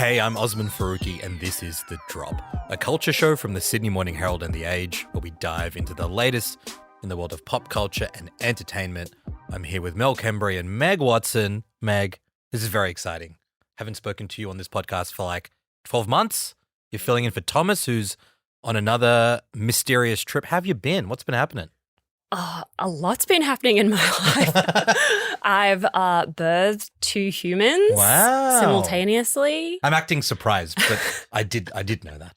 Hey, I'm Osman Faruqi, and this is The Drop, a culture show from the Sydney Morning Herald and The Age, where we dive into the latest in the world of pop culture and entertainment. I'm here with Mel Kembry and Meg Watson. Meg, this is very exciting. Haven't spoken to you on this podcast for like 12 months. You're filling in for Thomas, who's on another mysterious trip. How have you been? What's been happening? A lot's been happening in my life. I've birthed 2 humans simultaneously. I'm acting surprised, but I did know that.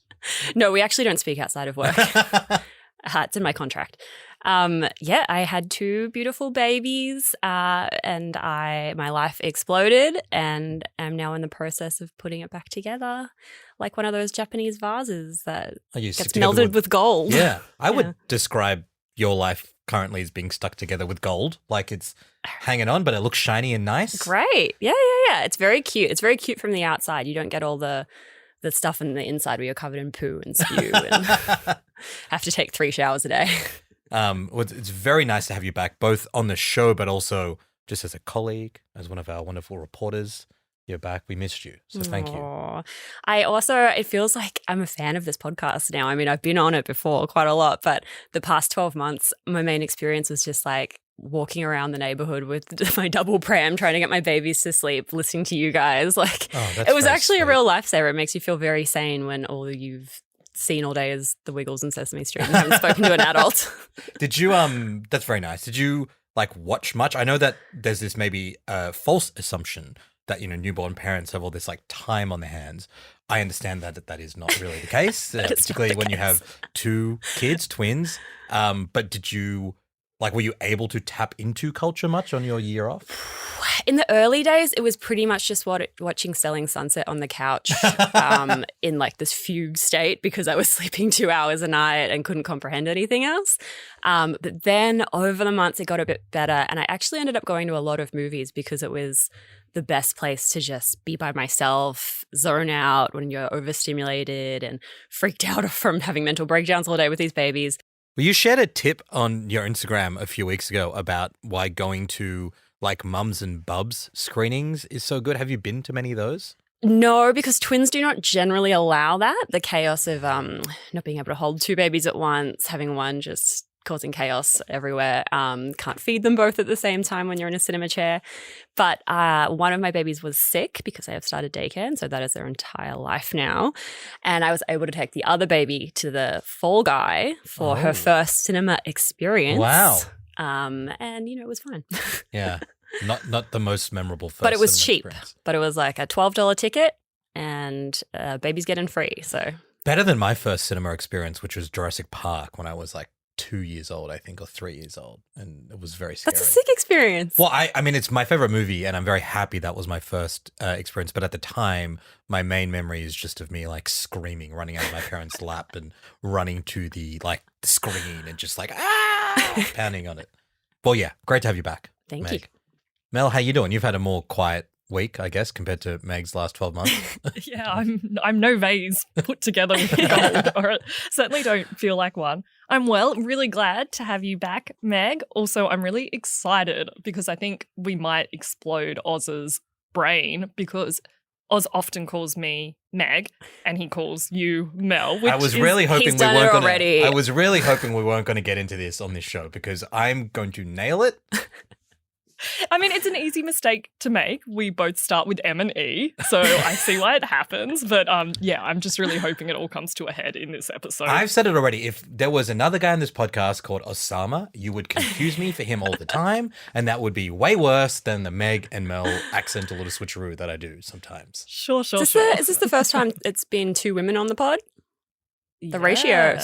No, we actually don't speak outside of work. It's in my contract. I had 2 beautiful babies, and my life exploded, and I'm now in the process of putting it back together, like one of those Japanese vases that gets melted with gold. Yeah, I would describe your life currently as being stuck together with gold, like it's hanging on, but it looks shiny and nice. Great. Yeah. It's very cute. It's very cute from the outside. You don't get all the stuff in the inside where you're covered in poo and spew and have to take 3 showers a day. It's very nice to have you back, both on the show, but also just as a colleague, as one of our wonderful reporters. You're back. We missed you. So thank you. It feels like I'm a fan of this podcast now. I mean, I've been on it before quite a lot, but the past 12 months, my main experience was just like walking around the neighborhood with my double pram, trying to get my babies to sleep, listening to you guys. Like, it was actually a real lifesaver. It makes you feel very sane when all you've seen all day is the Wiggles and Sesame Street and haven't spoken to an adult. Did you, that's very nice. Did you like watch much? I know that there's this maybe false assumption that, you know, newborn parents have all this like time on their hands. I understand that is not really the case, particularly when you have 2 kids, twins. But did you, were you able to tap into culture much on your year off? In the early days, it was pretty much just watching Selling Sunset on the couch in like this fugue state because I was sleeping 2 hours a night and couldn't comprehend anything else. But then over the months, it got a bit better. And I actually ended up going to a lot of movies because it was the best place to just be by myself, zone out when you're overstimulated and freaked out from having mental breakdowns all day with these babies. Well, you shared a tip on your Instagram a few weeks ago about why going to like mums and bubs screenings is so good. Have you been to many of those? No, because twins do not generally allow that. The chaos of not being able to hold 2 babies at once, having one just causing chaos everywhere. Can't feed them both at the same time when you're in a cinema chair. But one of my babies was sick because I have started daycare, and so that is their entire life now. And I was able to take the other baby to the Fall Guy for her first cinema experience. Wow. And, you know, it was fine. Yeah. Not the most memorable first but it was cheap. Experience. But it was like a $12 ticket and babies get in free. So better than my first cinema experience, which was Jurassic Park when I was like 2 years old, I think, or 3 years old. And it was very scary. That's a sick experience. Well, I mean, it's my favorite movie and I'm very happy that was my first experience. But at the time, my main memory is just of me like screaming, running out of my parents' lap and running to the screen and just like, pounding on it. Well, yeah, great to have you back. Thank you. Mel, how you doing? You've had a more quiet week, I guess, compared to Meg's last 12 months. Yeah, I'm no vase put together with gold, or certainly don't feel like one. I'm really glad to have you back, Meg. Also, I'm really excited because I think we might explode Oz's brain because Oz often calls me Meg and he calls you Mel. I was really hoping we weren't going to get into this on this show because I'm going to nail it. I mean, it's an easy mistake to make. We both start with M and E, so I see why it happens. But yeah, I'm just really hoping it all comes to a head in this episode. I've said it already. If there was another guy on this podcast called Osama, you would confuse me for him all the time, and that would be way worse than the Meg and Mel accent, a little switcheroo that I do sometimes. Sure. Is this the first time it's been 2 women on the pod? The ratio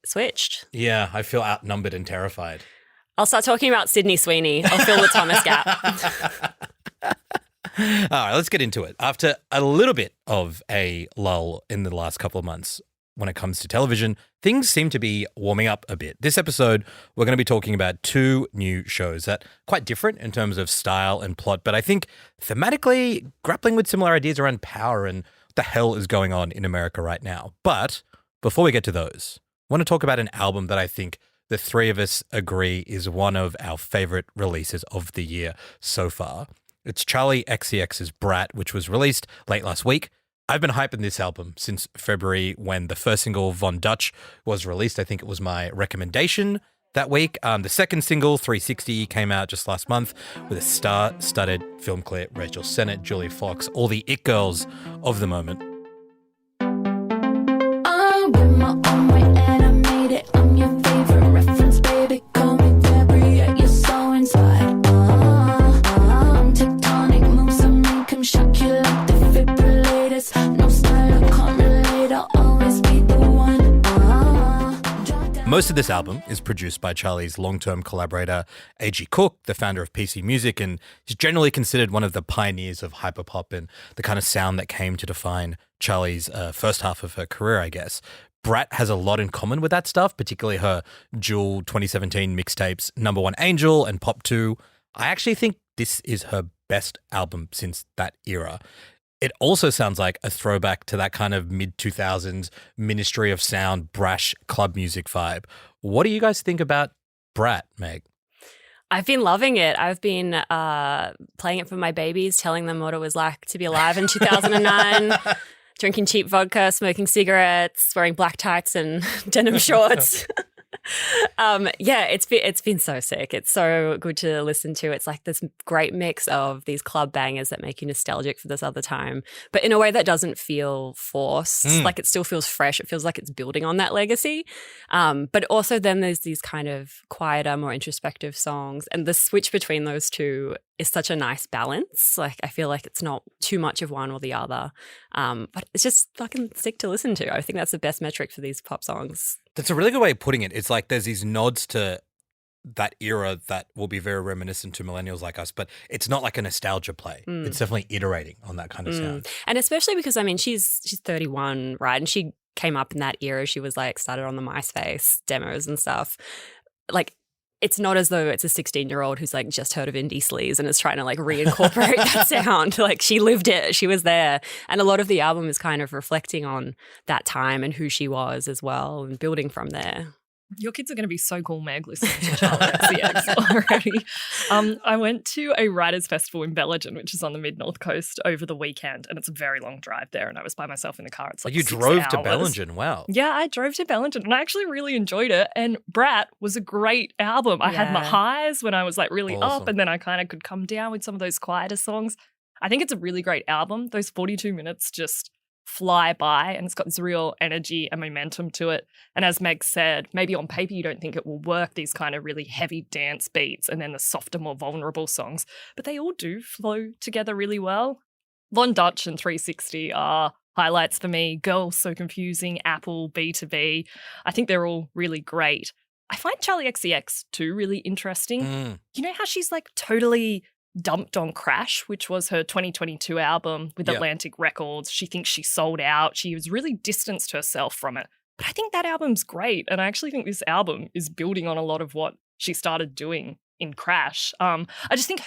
switched. Yeah, I feel outnumbered and terrified. I'll start talking about Sydney Sweeney. I'll fill the Thomas gap. All right, let's get into it. After a little bit of a lull in the last couple of months when it comes to television, things seem to be warming up a bit. This episode, we're going to be talking about 2 new shows that are quite different in terms of style and plot, but I think thematically grappling with similar ideas around power and what the hell is going on in America right now. But before we get to those, I want to talk about an album that I think the 3 of us agree is one of our favorite releases of the year so far. It's Charli XCX's Brat, which was released late last week. I've been hyping this album since February when the first single, Von Dutch, was released. I think it was my recommendation that week. The second single, 360, came out just last month with a star-studded film clip, Rachel Sennett, Julia Fox, all the it girls of the moment. I'm with my own way and I made it. I'm your favorite reference, baby. Call me February, you're so inside. Tectonic moves that make him shock you like defibrillators. No style, I can't relate. I'll always be the one. Most of this album is produced by Charli's long-term collaborator, A.G. Cook, the founder of PC Music, and is generally considered one of the pioneers of hyperpop and the kind of sound that came to define Charli's first half of her career, I guess. Brat has a lot in common with that stuff, particularly her dual 2017 mixtapes, Number One Angel and Pop 2. I actually think this is her best album since that era. It also sounds like a throwback to that kind of mid-2000s Ministry of Sound, brash club music vibe. What do you guys think about Brat, Meg? I've been loving it. I've been playing it for my babies, telling them what it was like to be alive in 2009, drinking cheap vodka, smoking cigarettes, wearing black tights and denim shorts. It's been so sick. It's so good to listen to. It's like this great mix of these club bangers that make you nostalgic for this other time, but in a way that doesn't feel forced. Like it still feels fresh. It feels like it's building on that legacy. But also then there's these kind of quieter, more introspective songs, and the switch between those two is such a nice balance. Like I feel like it's not too much of one or the other, but it's just fucking sick to listen to. I think that's the best metric for these pop songs. That's a really good way of putting it. It's like there's these nods to that era that will be very reminiscent to millennials like us, but it's not like a nostalgia play. It's definitely iterating on that kind of sound. And especially because, I mean, she's 31, right? And she came up in that era. She was like started on the MySpace demos and stuff. Like, it's not as though it's a 16-year-old who's like just heard of indie sleaze and is trying to like reincorporate that sound. Like she lived it. She was there. And a lot of the album is kind of reflecting on that time and who she was as well and building from there. Your kids are going to be so cool, Meg, listening to Charli XCX already. I went to a writers' festival in Belgium, which is on the mid-north coast, over the weekend, and it's a very long drive there, and I was by myself in the car. It's like you 6 drove hours. to Belgium, wow. Yeah, I drove to Belgium, and I actually really enjoyed it, and Brat was a great album. I had my highs when I was like really up, and then I kind of could come down with some of those quieter songs. I think it's a really great album. Those 42 minutes just fly by, and it's got this real energy and momentum to it. And as Meg said, maybe on paper you don't think it will work, these kind of really heavy dance beats and then the softer, more vulnerable songs, but they all do flow together really well. Von Dutch and 360 are highlights for me. Girl, So Confusing, Apple, B2B. I think they're all really great. I find Charli XCX too really interesting. You know how she's like totally dumped on Crash, which was her 2022 album with Atlantic Records. She thinks she sold out. She was really distanced herself from it. But I think that album's great. And I actually think this album is building on a lot of what she started doing in Crash. I just think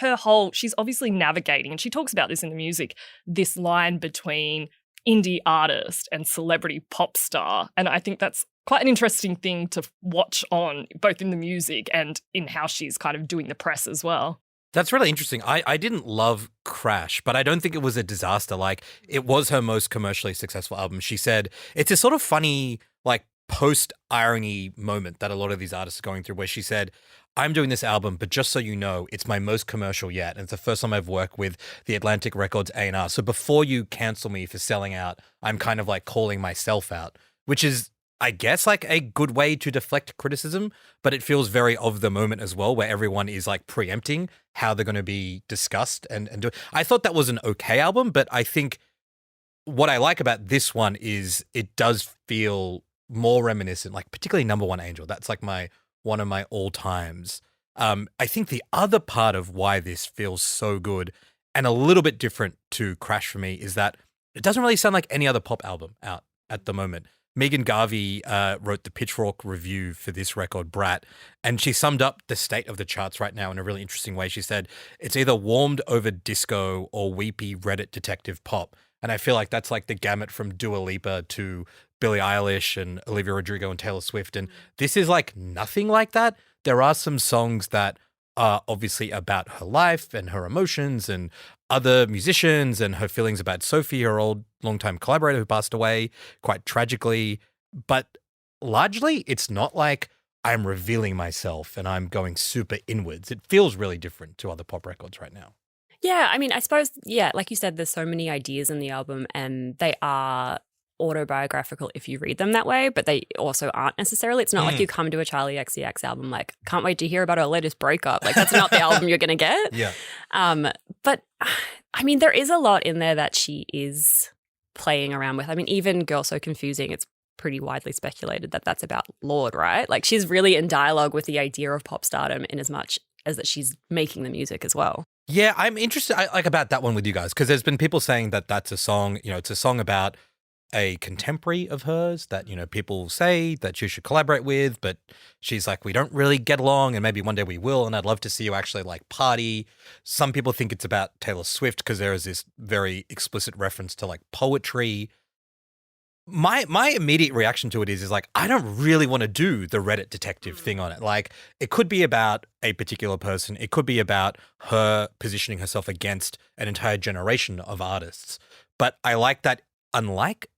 she's obviously navigating, and she talks about this in the music, this line between indie artist and celebrity pop star. And I think that's quite an interesting thing to watch on, both in the music and in how she's kind of doing the press as well. That's really interesting. I didn't love Crash, but I don't think it was a disaster. Like, it was her most commercially successful album. She said it's a sort of funny, like, post-irony moment that a lot of these artists are going through, where she said, I'm doing this album, but just so you know, it's my most commercial yet. And it's the first time I've worked with the Atlantic Records A&R. So before you cancel me for selling out, I'm kind of like calling myself out, which is, I guess, like a good way to deflect criticism, but it feels very of the moment as well, where everyone is like preempting how they're going to be discussed and do it. I thought that was an okay album, but I think what I like about this one is it does feel more reminiscent, like particularly Number One Angel. That's like one of my all times. I think the other part of why this feels so good and a little bit different to Crash for me is that it doesn't really sound like any other pop album out at the moment. Megan Garvey wrote the Pitchfork review for this record, Brat, and she summed up the state of the charts right now in a really interesting way. She said, it's either warmed over disco or weepy Reddit detective pop. And I feel like that's like the gamut from Dua Lipa to Billie Eilish and Olivia Rodrigo and Taylor Swift. And this is like nothing like that. There are some songs that are obviously about her life and her emotions and other musicians and her feelings about Sophie, her old longtime collaborator who passed away quite tragically. But largely, it's not like I'm revealing myself and I'm going super inwards. It feels really different to other pop records right now. Yeah, I mean, I suppose, like you said, there's so many ideas in the album and they are autobiographical if you read them that way, but they also aren't necessarily. It's not like you come to a Charli XCX album like, can't wait to hear about her latest breakup. Like, that's not the album you're going to get. Yeah. But, I mean, there is a lot in there that she is playing around with. I mean, even Girl So Confusing, it's pretty widely speculated that that's about Lorde, right? Like, she's really in dialogue with the idea of pop stardom in as much as that she's making the music as well. Yeah, I'm interested about that one with you guys because there's been people saying that that's a song, it's a song about a contemporary of hers that, people say that you should collaborate with, but she's like, we don't really get along and maybe one day we will, and I'd love to see you actually like party. Some people think it's about Taylor Swift because there is this very explicit reference to like poetry. My immediate reaction to it is like, I don't really want to do the Reddit detective thing on it. Like, it could be about a particular person. It could be about her positioning herself against an entire generation of artists. But I like that, unlike,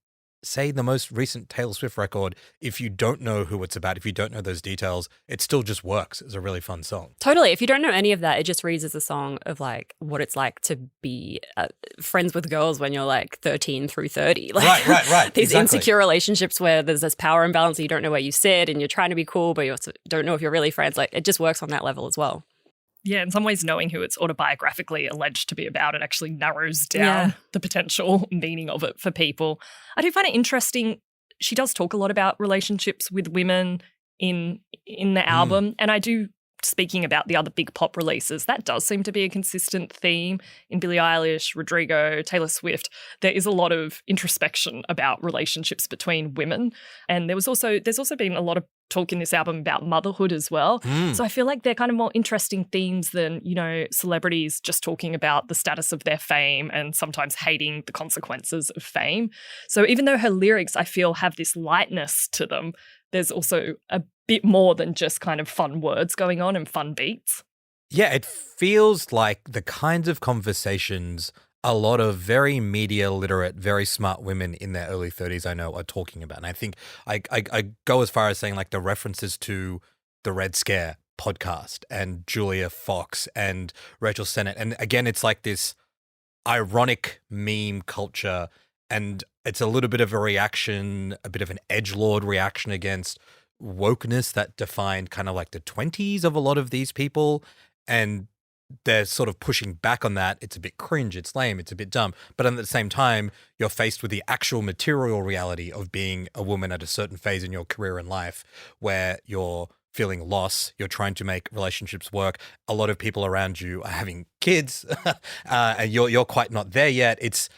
say, the most recent Taylor Swift record, if you don't know who it's about, if you don't know those details, it still just works. It's a really fun song. Totally. If you don't know any of that, it just reads as a song of like what it's like to be friends with girls when you're like 13 through 30. Like, right. These Exactly. insecure relationships where there's this power imbalance and you don't know where you sit and you're trying to be cool, but you also don't know if you're really friends. Like, it just works on that level as well. Yeah, in some ways, knowing who it's autobiographically alleged to be about, it actually narrows down the potential meaning of it for people. I do find it interesting. She does talk a lot about relationships with women in the album, and I do, speaking about the other big pop releases, that does seem to be a consistent theme in Billie Eilish, Rodrigo, Taylor Swift. There is a lot of introspection about relationships between women, and there's also been a lot of talk in this album about motherhood as well. So I feel like they're kind of more interesting themes than, celebrities just talking about the status of their fame and sometimes hating the consequences of fame. So even though her lyrics, I feel, have this lightness to them, there's also a bit more than just kind of fun words going on and fun beats. Yeah, it feels like the kinds of conversations a lot of very media literate, very smart women in their early 30s I know are talking about. And I think I go as far as saying like the references to the Red Scare podcast and Julia Fox and Rachel Sennett. And again, it's like this ironic meme culture, and it's a little bit of a reaction, a bit of an edgelord reaction against wokeness that defined kind of like the 20s of a lot of these people. And they're sort of pushing back on that. It's a bit cringe, it's lame, it's a bit dumb. But at the same time, you're faced with the actual material reality of being a woman at a certain phase in your career and life where you're feeling loss, you're trying to make relationships work. A lot of people around you are having kids and you're quite not there yet. It's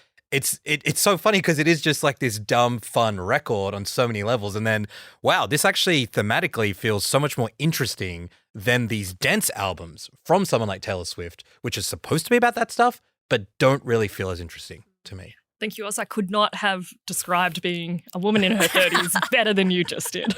so funny because it is just like this dumb, fun record on so many levels. And then, wow, this actually thematically feels so much more interesting than these dense albums from someone like Taylor Swift, which is supposed to be about that stuff, but don't really feel as interesting to me. Thank you, Oz. I could not have described being a woman in her 30s better than you just did.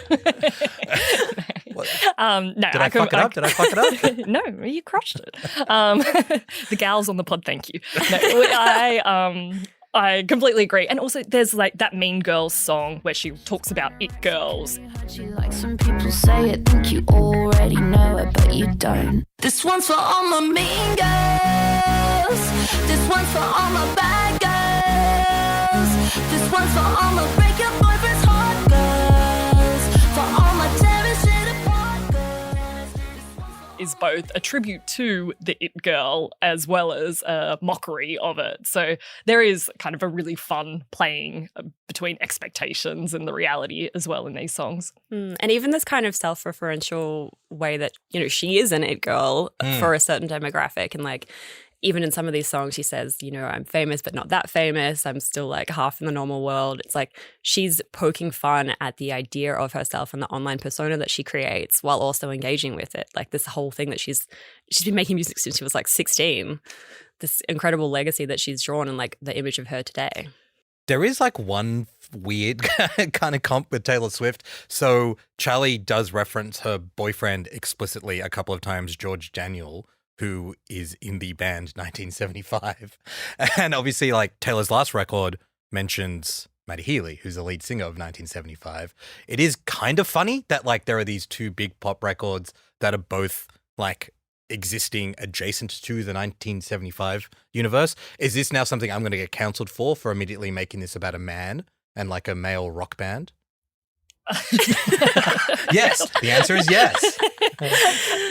No, Did I fuck it up? No, you crushed it. The gals on the pod, thank you. No, I completely agree. And also there's like that Mean Girls song where she talks about it girls. You like some people say it, think you already know it, but you don't. This one's for all my mean girls. This one's for all my bad girls. This one's for all my break your boyfriend's heart girls. For all my tearing shit apart girls. Is both a tribute to the it girl as well as a mockery of it. So there is kind of a really fun playing between expectations and the reality as well in these songs. And even this kind of self-referential way that, she is an it girl for a certain demographic. And like, even in some of these songs, she says, I'm famous, but not that famous. I'm still like half in the normal world. It's like she's poking fun at the idea of herself and the online persona that she creates while also engaging with it. Like this whole thing that she's been making music since she was like 16. This incredible legacy that she's drawn and like the image of her today. There is like one weird kind of comp with Taylor Swift. So Charli does reference her boyfriend explicitly a couple of times, George Daniel, who is in the band 1975. And obviously, like, Taylor's last record mentions Matty Healy, who's the lead singer of 1975. It is kind of funny that, like, there are these two big pop records that are both, like, existing adjacent to the 1975 universe. Is this now something I'm going to get cancelled for immediately making this about a man and, like, a male rock band? Yes, the answer is yes.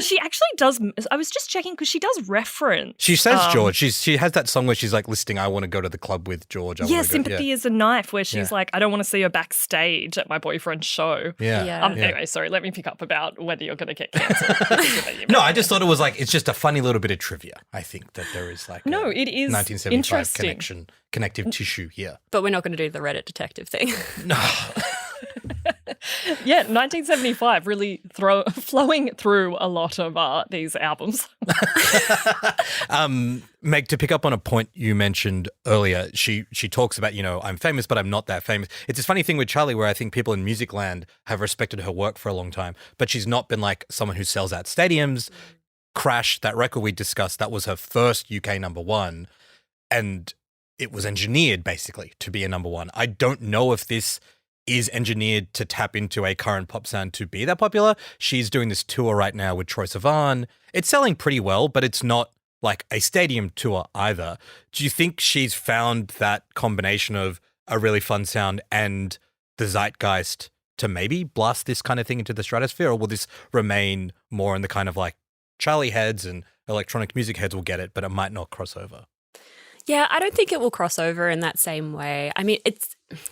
She actually does. I was just checking because she does reference. She says George. She has that song where she's like listing, I want to go to the club with George. Sympathy is a knife, where she's like, I don't want to see her backstage at my boyfriend's show. Yeah. Anyway, sorry, let me pick up about whether you're going to get cancelled. No, I just thought it was like, it's just a funny little bit of trivia. I think that there is like no, it is 1975 connective tissue here. But we're not going to do the Reddit detective thing. No. Yeah, 1975 really flowing through a lot of these albums. Meg, to pick up on a point you mentioned earlier, she talks about, I'm famous, but I'm not that famous. It's this funny thing with Charli where I think people in music land have respected her work for a long time, but she's not been like someone who sells out stadiums. Crash, that record we discussed, that was her first UK number one, and it was engineered basically to be a number one. I don't know if this is engineered to tap into a current pop sound to be that popular. She's doing this tour right now with Troye Sivan. It's selling pretty well, but it's not like a stadium tour either. Do you think she's found that combination of a really fun sound and the zeitgeist to maybe blast this kind of thing into the stratosphere, or will this remain more in the kind of like Charli heads and electronic music heads will get it, but it might not cross over? Yeah, I don't think it will cross over in that same way. I mean,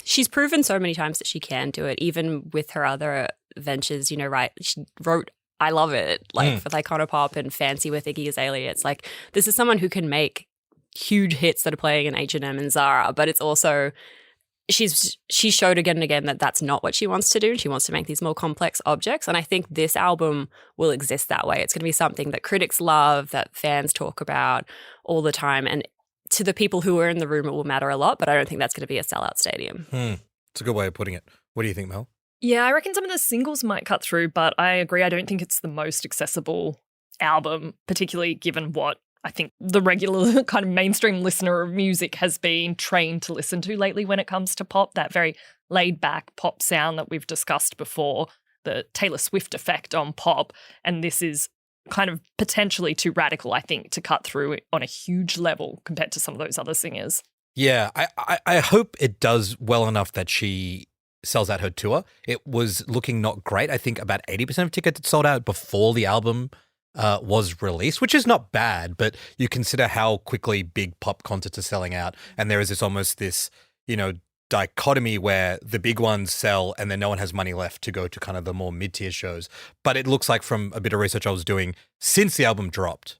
she's proven so many times that she can do it, even with her other ventures, right? She wrote I Love It, like for Iconopop and Fancy with Iggy Azalea. It's like, this is someone who can make huge hits that are playing in H&M and Zara, but it's also, she showed again and again that that's not what she wants to do. She wants to make these more complex objects. And I think this album will exist that way. It's going to be something that critics love, that fans talk about all the time. And to the people who are in the room, it will matter a lot, but I don't think that's going to be a sellout stadium. It's a good way of putting it. What do you think, Mel? Yeah, I reckon some of the singles might cut through, but I agree. I don't think it's the most accessible album, particularly given what I think the regular kind of mainstream listener of music has been trained to listen to lately when it comes to pop, that very laid-back pop sound that we've discussed before, the Taylor Swift effect on pop, and this is kind of potentially too radical, I think, to cut through on a huge level compared to some of those other singers. Yeah, I hope it does well enough that she sells out her tour. It was looking not great. I think about 80% of tickets had sold out before the album was released, which is not bad, but you consider how quickly big pop concerts are selling out, and there is this dichotomy where the big ones sell and then no one has money left to go to kind of the more mid-tier shows. But it looks like from a bit of research I was doing, since the album dropped,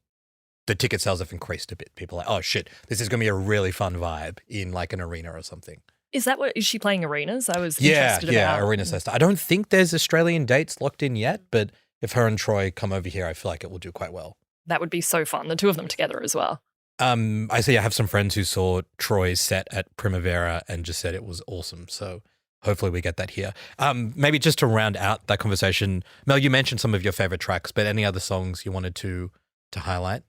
the ticket sales have increased a bit. People are like, oh shit, this is going to be a really fun vibe in like an arena or something. Is she playing arenas? I was interested about. Yeah, arena size. I don't think there's Australian dates locked in yet, but if her and Troy come over here, I feel like it will do quite well. That would be so fun, the two of them together as well. I have some friends who saw Troy's set at Primavera and just said it was awesome. So hopefully we get that here. Maybe just to round out that conversation, Mel, you mentioned some of your favorite tracks, but any other songs you wanted to highlight?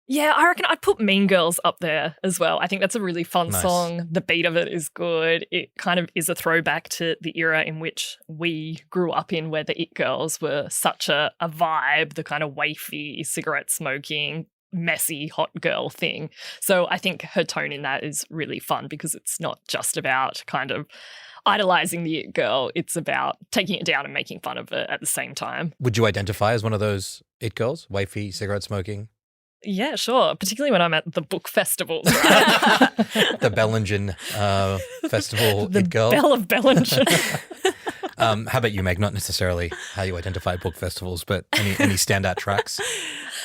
Yeah, I reckon I'd put Mean Girls up there as well. I think that's a really fun song. The beat of it is good. It kind of is a throwback to the era in which we grew up in, where the It Girls were such a vibe, the kind of wafy, cigarette smoking, messy hot girl thing. So I think her tone in that is really fun because it's not just about kind of idolizing the It Girl. It's about taking it down and making fun of it at the same time. Would you identify as one of those It Girls? Wafy, cigarette smoking? Yeah, sure. Particularly when I'm at the book festivals, right? The Bellingen Festival the It Girl. Belle of Bellingen. How about you, Meg? Not necessarily how you identify book festivals, but any standout tracks?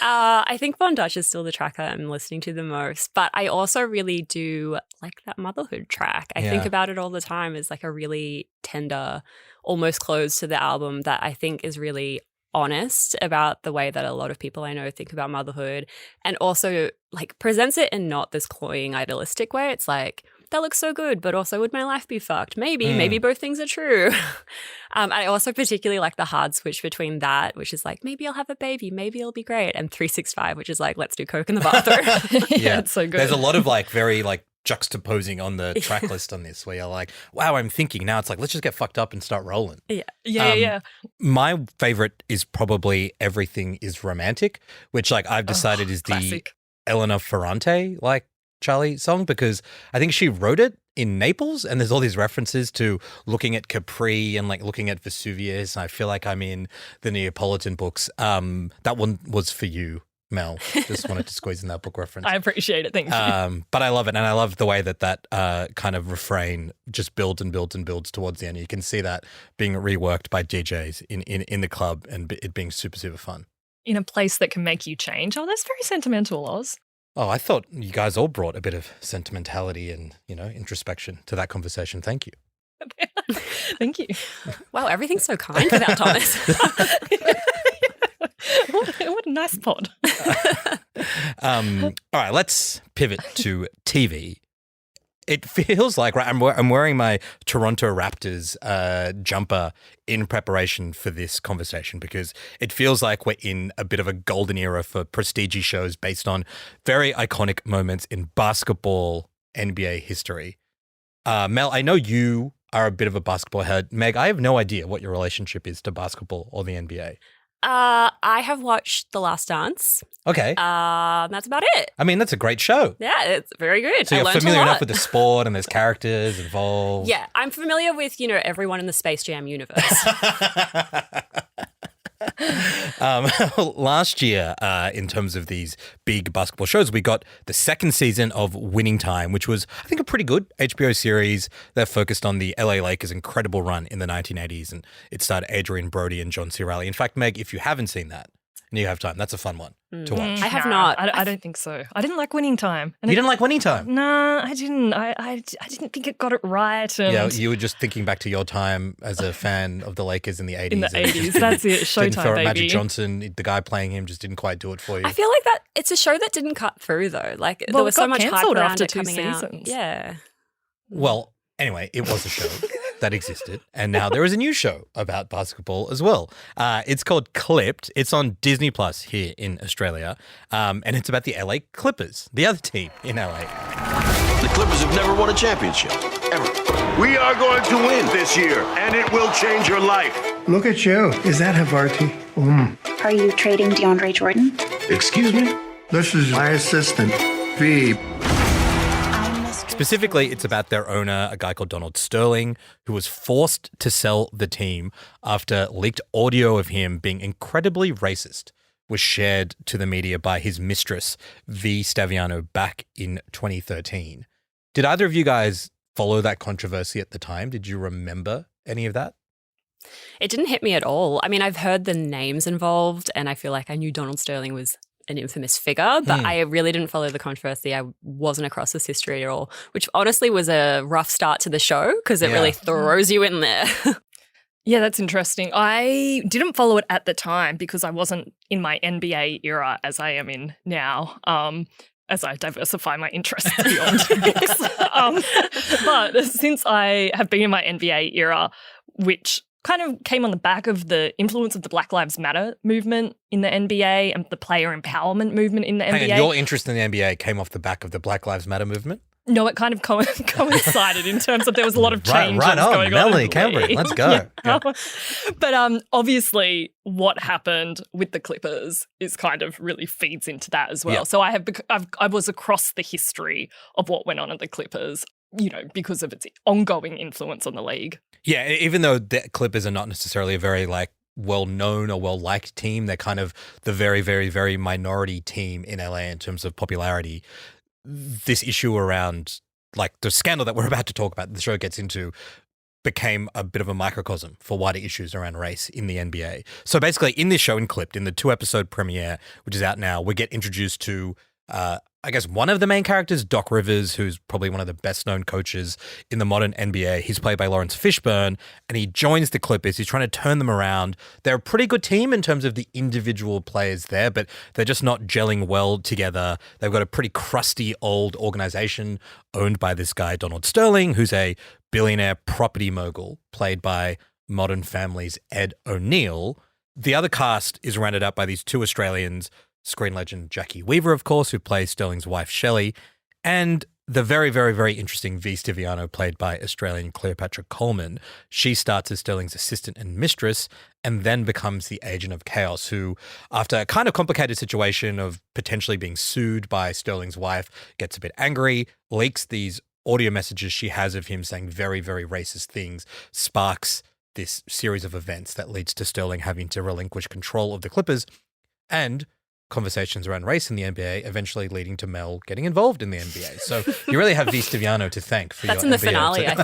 I think Bondage is still the track I'm listening to the most, but I also really do like that motherhood track. I think about it all the time as like a really tender, almost close to the album that I think is really honest about the way that a lot of people I know think about motherhood, and also like presents it in not this cloying idealistic way. It's like, that looks so good, but also would my life be fucked? Maybe both things are true. I also particularly like the hard switch between that, which is like, maybe I'll have a baby, maybe it'll be great, and 365, which is like, let's do coke in the bathroom. Yeah, it's so good. There's a lot of like very like juxtaposing on the track list on this where you're like, wow, I'm thinking. Now it's like, let's just get fucked up and start rolling. Yeah. My favorite is probably Everything is Romantic, which like I've decided is classic. the Elena Ferrante like Charli song, because I think she wrote it in Naples and there's all these references to looking at Capri and like looking at Vesuvius. And I feel like I'm in the Neapolitan books. That one was for you, Mel. Just wanted to squeeze in that book reference. I appreciate it. Thank you. But I love it. And I love the way that kind of refrain just builds and builds and builds towards the end. You can see that being reworked by DJs in the club and it being super, super fun. In a place that can make you change. Oh, that's very sentimental, Oz. Oh, I thought you guys all brought a bit of sentimentality and, introspection to that conversation. Thank you. Thank you. Wow, everything's so kind without Thomas. What a nice pod. All right, let's pivot to TV. It feels like, right, I'm wearing my Toronto Raptors jumper in preparation for this conversation because it feels like we're in a bit of a golden era for prestige shows based on very iconic moments in basketball NBA history. Mel, I know you are a bit of a basketball head. Meg, I have no idea what your relationship is to basketball or the NBA. I have watched The Last Dance. Okay. That's about it. I mean, that's a great show. Yeah, it's very good. So I you're learned familiar a lot. enough with the sport and there's characters involved. Yeah, I'm familiar with, everyone in the Space Jam universe. Last year, in terms of these big basketball shows, we got the second season of Winning Time, which was, I think, a pretty good HBO series that focused on the LA Lakers' incredible run in the 1980s. And it starred Adrian Brody and John C. Reilly. In fact, Meg, if you haven't seen that and you have time, that's a fun one to watch. I have not. I don't think so. I didn't like Winning Time. You didn't like Winning Time? No, I didn't. I didn't think it got it right. And Yeah, you were just thinking back to your time as a fan of the Lakers in the 80s. in the 80s. That's it. Didn't Showtime, feel baby. Magic Johnson, the guy playing him, just didn't quite do it for you. I feel like that it's a show that didn't cut through though. Like Well, there was it got so much hype cancelled around after it 2 coming out. seasons. Yeah. Well, anyway, it was a show that existed, and now there is a new show about basketball as well. It's called Clipped. It's on Disney Plus here in Australia, and it's about the LA Clippers, the other team in LA. The Clippers have never won a championship, ever. We are going to win this year, and it will change your life. Look at you. Is that Havarti? Are you trading DeAndre Jordan? Excuse me? This is my assistant, V. Specifically, it's about their owner, a guy called Donald Sterling, who was forced to sell the team after leaked audio of him being incredibly racist was shared to the media by his mistress, V. Staviano, back in 2013. Did either of you guys follow that controversy at the time? Did you remember any of that? It didn't hit me at all. I mean, I've heard the names involved and I feel like I knew Donald Sterling was an infamous figure, but I really didn't follow the controversy. I wasn't across this history at all, which honestly was a rough start to the show because it really throws you in there. Yeah, that's interesting. I didn't follow it at the time because I wasn't in my NBA era as I am in now. As I diversify my interests beyond this. But since I have been in my NBA era, which kind of came on the back of the influence of the Black Lives Matter movement in the NBA and the player empowerment movement in the NBA. Hang on, your interest in the NBA came off the back of the Black Lives Matter movement? No, it kind of coincided in terms of there was a lot of changes right on, going on. Melanie Cameron, let's go. Yeah. But obviously what happened with the Clippers is kind of really feeds into that as well. Yeah. So I was across the history of what went on at the Clippers, because of its ongoing influence on the league. Yeah, even though the Clippers are not necessarily a very well-known or well-liked team, they're kind of the very, very, very minority team in LA in terms of popularity. This issue around the scandal that we're about to talk about, the show gets into, became a bit of a microcosm for wider issues around race in the NBA. So basically in this show in Clipped, in the 2-episode premiere, which is out now, we get introduced to a I guess, one of the main characters, Doc Rivers, who's probably one of the best-known coaches in the modern NBA. He's played by Lawrence Fishburne, and he joins the Clippers. He's trying to turn them around. They're a pretty good team in terms of the individual players there, but they're just not gelling well together. They've got a pretty crusty old organization owned by this guy, Donald Sterling, who's a billionaire property mogul, played by Modern Family's Ed O'Neill. The other cast is rounded up by these two Australians, screen legend Jackie Weaver, of course, who plays Sterling's wife, Shelley, and the very, very, very interesting V. Stiviano, played by Australian Cleopatra Coleman. She starts as Sterling's assistant and mistress and then becomes the agent of chaos, who, after a kind of complicated situation of potentially being sued by Sterling's wife, gets a bit angry, leaks these audio messages she has of him saying very, very racist things, sparks this series of events that leads to Sterling having to relinquish control of the Clippers, and conversations around race in the NBA, eventually leading to Mel getting involved in the NBA. So you really have V. Stiviano to thank for That's your in the NBA finale, I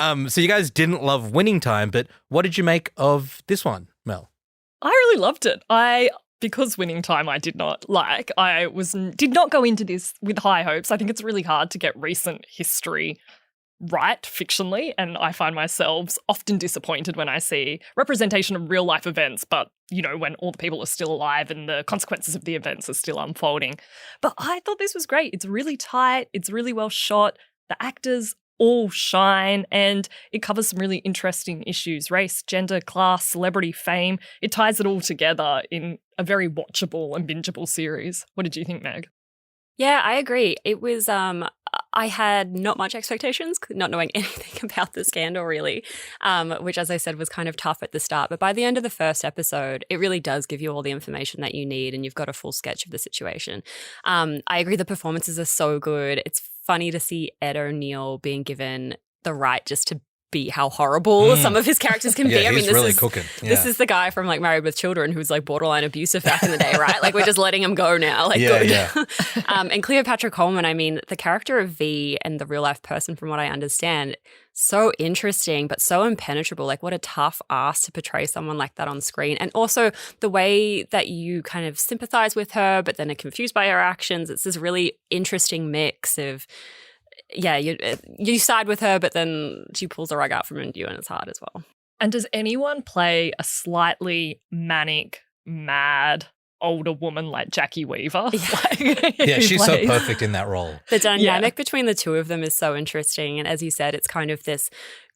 think. So you guys didn't love Winning Time, but what did you make of this one, Mel? I really loved it. Because Winning Time I did not like. Did not go into this with high hopes. I think it's really hard to get recent history right fictionally, and I find myself often disappointed when I see representation of real life events, but when all the people are still alive and the consequences of the events are still unfolding. But I thought this was great. It's really tight. It's really well shot. The actors all shine, and it covers some really interesting issues: race, gender, class, celebrity, fame. It ties it all together in a very watchable and bingeable series. What did you think, Meg? Yeah, I agree. It was, I had not much expectations, not knowing anything about the scandal really, which, as I said, was kind of tough at the start. But by the end of the first episode, it really does give you all the information that you need, and you've got a full sketch of the situation. I agree the performances are so good. It's funny to see Ed O'Neill being given the right just to be how horrible some of his characters can be. Yeah, I mean, he's really cooking. This is the guy from Married with Children who's borderline abusive back in the day, right? We're just letting him go now. Good. Yeah. And Cleopatra Coleman, I mean, the character of V and the real life person, from what I understand, so interesting, but so impenetrable. What a tough ask to portray someone like that on screen. And also the way that you kind of sympathize with her, but then are confused by her actions. It's this really interesting mix of, yeah, you side with her, but then she pulls the rug out from under you, and it's hard as well. And does anyone play a slightly manic, mad older woman like Jackie Weaver? Yeah, she's so perfect in that role. The dynamic between the two of them is so interesting. And as you said, it's kind of this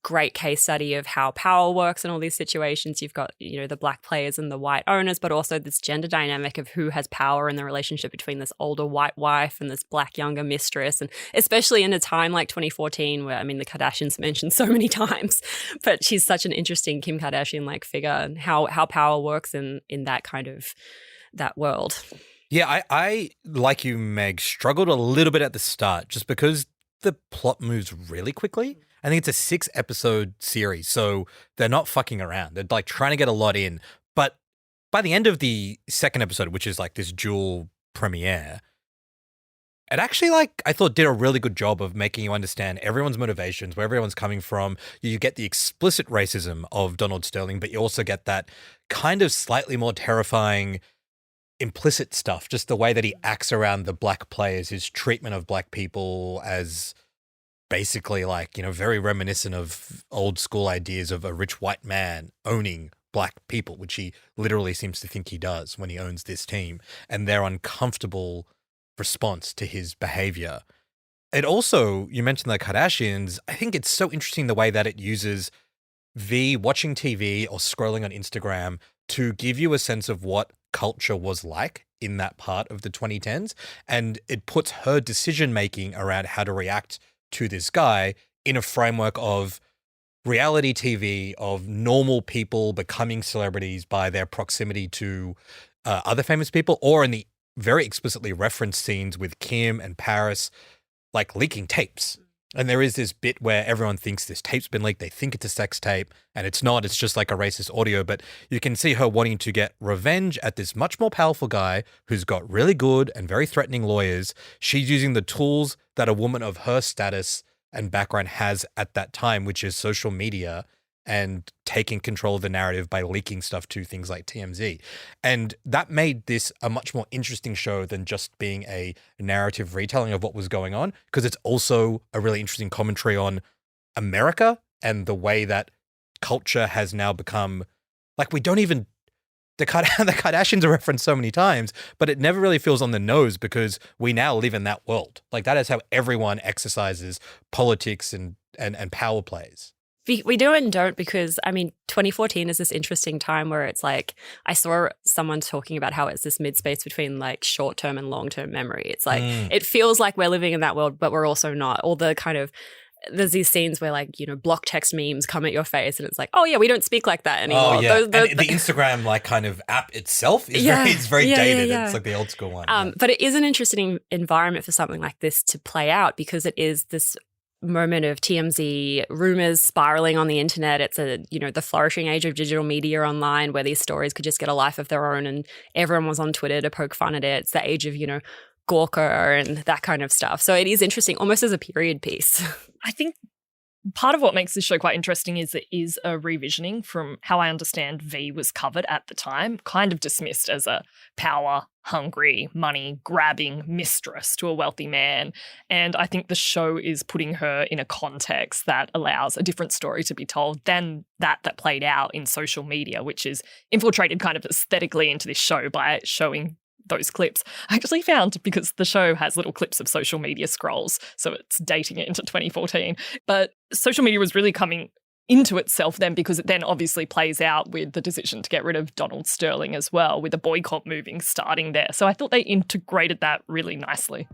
great case study of how power works in all these situations. You've got, the black players and the white owners, but also this gender dynamic of who has power in the relationship between this older white wife and this black younger mistress. And especially in a time like 2014 where, the Kardashians mentioned so many times, but she's such an interesting Kim Kardashian-like figure, and how power works in that kind of that world. Yeah, I like you, Meg, struggled a little bit at the start just because the plot moves really quickly. I think it's a 6-episode series, so they're not fucking around. They're trying to get a lot in. But by the end of the second episode, which is this dual premiere, it actually I thought did a really good job of making you understand everyone's motivations, where everyone's coming from. You get the explicit racism of Donald Sterling, but you also get that kind of slightly more terrifying implicit stuff, just the way that he acts around the black players, his treatment of black people as basically very reminiscent of old school ideas of a rich white man owning black people, which he literally seems to think he does when he owns this team, and their uncomfortable response to his behavior. It also, you mentioned the Kardashians. I think it's so interesting the way that it uses V watching TV or scrolling on Instagram to give you a sense of what culture was like in that part of the 2010s. And it puts her decision-making around how to react to this guy in a framework of reality TV, of normal people becoming celebrities by their proximity to other famous people, or in the very explicitly referenced scenes with Kim and Paris, leaking tapes. And there is this bit where everyone thinks this tape's been leaked. They think it's a sex tape, and it's not. It's just a racist audio. But you can see her wanting to get revenge at this much more powerful guy who's got really good and very threatening lawyers. She's using the tools that a woman of her status and background has at that time, which is social media and taking control of the narrative by leaking stuff to things like TMZ. And that made this a much more interesting show than just being a narrative retelling of what was going on, because it's also a really interesting commentary on America and the way that culture has now become, like, we don't even, the Kardashians are referenced so many times, but it never really feels on the nose because we now live in that world. Like, that is how everyone exercises politics and power plays. We do and don't, because, I mean, 2014 is this interesting time where it's like, I saw someone talking about how it's this mid-space between like short-term and long-term memory. It's like, it feels like we're living in that world, but we're also not. All the kind of, there's these scenes where, like, you know, block text memes come at your face and it's like, oh yeah, we don't speak like that anymore. Oh yeah, and the Instagram like kind of app itself is very dated. Yeah. It's like the old school one. But it is an interesting environment for something like this to play out, because it is this moment of TMZ rumors spiraling on the internet. It's the flourishing age of digital media online, where these stories could just get a life of their own and everyone was on Twitter to poke fun at it. It's the age of, Gawker and that kind of stuff. So it is interesting, almost as a period piece. I think part of what makes this show quite interesting is it is a revisioning from how I understand V was covered at the time, kind of dismissed as a power-hungry, money-grabbing mistress to a wealthy man. And I think the show is putting her in a context that allows a different story to be told than that played out in social media, which is infiltrated kind of aesthetically into this show by showing those clips. I actually found, because the show has little clips of social media scrolls, so it's dating it into 2014. But social media was really coming into itself then, because it then obviously plays out with the decision to get rid of Donald Sterling as well, with the boycott moving starting there. So I thought they integrated that really nicely.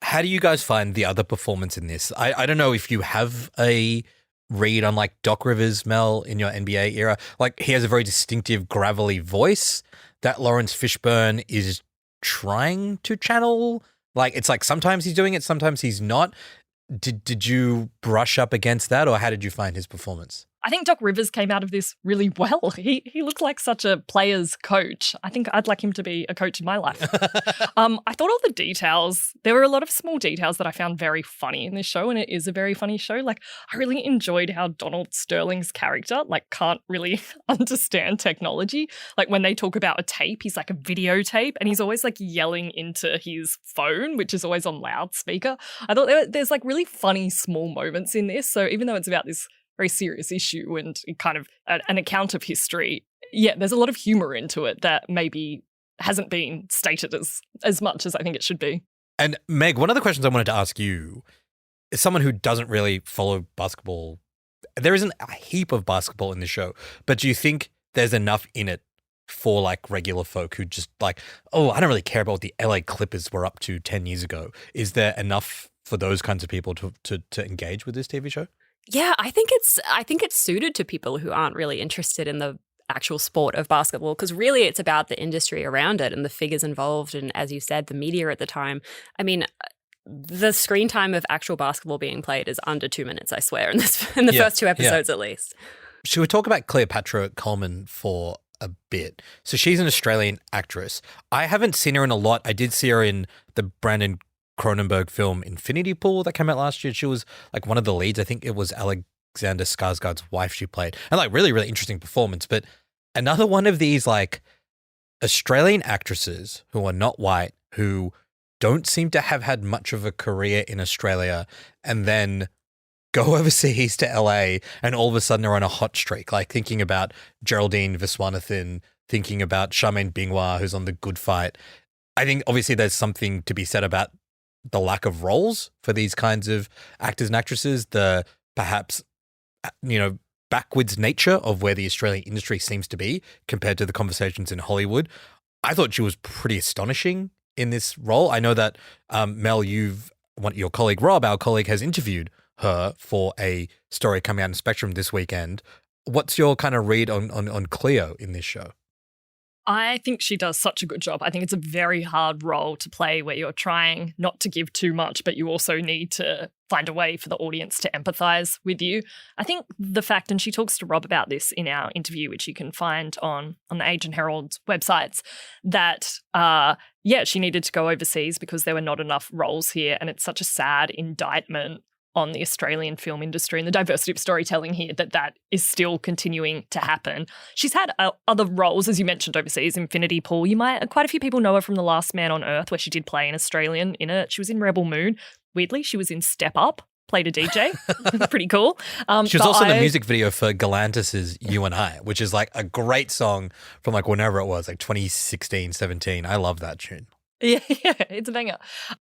How do you guys find the other performance in this? I don't know if you have a read on like Doc Rivers, Mel, in your NBA era. Like, he has a very distinctive gravelly voice that Lawrence Fishburne is trying to channel. Like, it's like sometimes he's doing it, sometimes he's not. Did you brush up against that, or how did you find his performance? I think Doc Rivers came out of this really well. He looked like such a player's coach. I think I'd like him to be a coach in my life. I thought all the details, there were a lot of small details that I found very funny in this show, and it is a very funny show. Like, I really enjoyed how Donald Sterling's character, like, can't really understand technology. Like, when they talk about a tape, he's like a videotape, and he's always like yelling into his phone, which is always on loudspeaker. I thought there's like really funny small moments in this. So even though it's about this very serious issue and kind of an account of history, there's a lot of humor into it that maybe hasn't been stated as much as I think it should be. And Meg, one of the questions I wanted to ask you is, someone who doesn't really follow basketball, there isn't a heap of basketball in the show, but do you think there's enough in it for like regular folk who just like, oh, I don't really care about what the LA Clippers were up to 10 years ago? Is there enough for those kinds of people to engage with this TV show? Yeah, I think it's suited to people who aren't really interested in the actual sport of basketball, because really it's about the industry around it and the figures involved and, as you said, the media at the time. I mean, the screen time of actual basketball being played is under 2 minutes, I swear, in the first two episodes at least. Should we talk about Cleopatra Coleman for a bit? So she's an Australian actress. I haven't seen her in a lot. I did see her in the Brandon Cronenberg film Infinity Pool that came out last year. She was like one of the leads. I think it was Alexander Skarsgård's wife she played. And like really, really interesting performance. But another one of these like Australian actresses who are not white, who don't seem to have had much of a career in Australia, and then go overseas to LA and all of a sudden they're on a hot streak. Like, thinking about Geraldine Viswanathan, thinking about Charmaine Bingwa, who's on The Good Fight. I think obviously there's something to be said about the lack of roles for these kinds of actors and actresses, the perhaps, backwards nature of where the Australian industry seems to be compared to the conversations in Hollywood. I thought she was pretty astonishing in this role. I know that, Mel, your colleague Rob, our colleague, has interviewed her for a story coming out in Spectrum this weekend. What's your kind of read on Cleo in this show? I think she does such a good job. I think it's a very hard role to play where you're trying not to give too much, but you also need to find a way for the audience to empathize with you. I think the fact, and she talks to Rob about this in our interview, which you can find on the Age and Herald's websites, that, she needed to go overseas because there were not enough roles here. And it's such a sad indictment on the Australian film industry and the diversity of storytelling here that is still continuing to happen. She's had other roles, as you mentioned, overseas. Infinity Pool. Quite a few people know her from The Last Man on Earth, where she did play an Australian in it. She was in Rebel Moon. Weirdly, she was in Step Up, played a DJ. Pretty cool. She was also in the music video for Galantis' You and I, which is like a great song from like whenever it was, like 2016, 17. I love that tune. Yeah, it's a banger.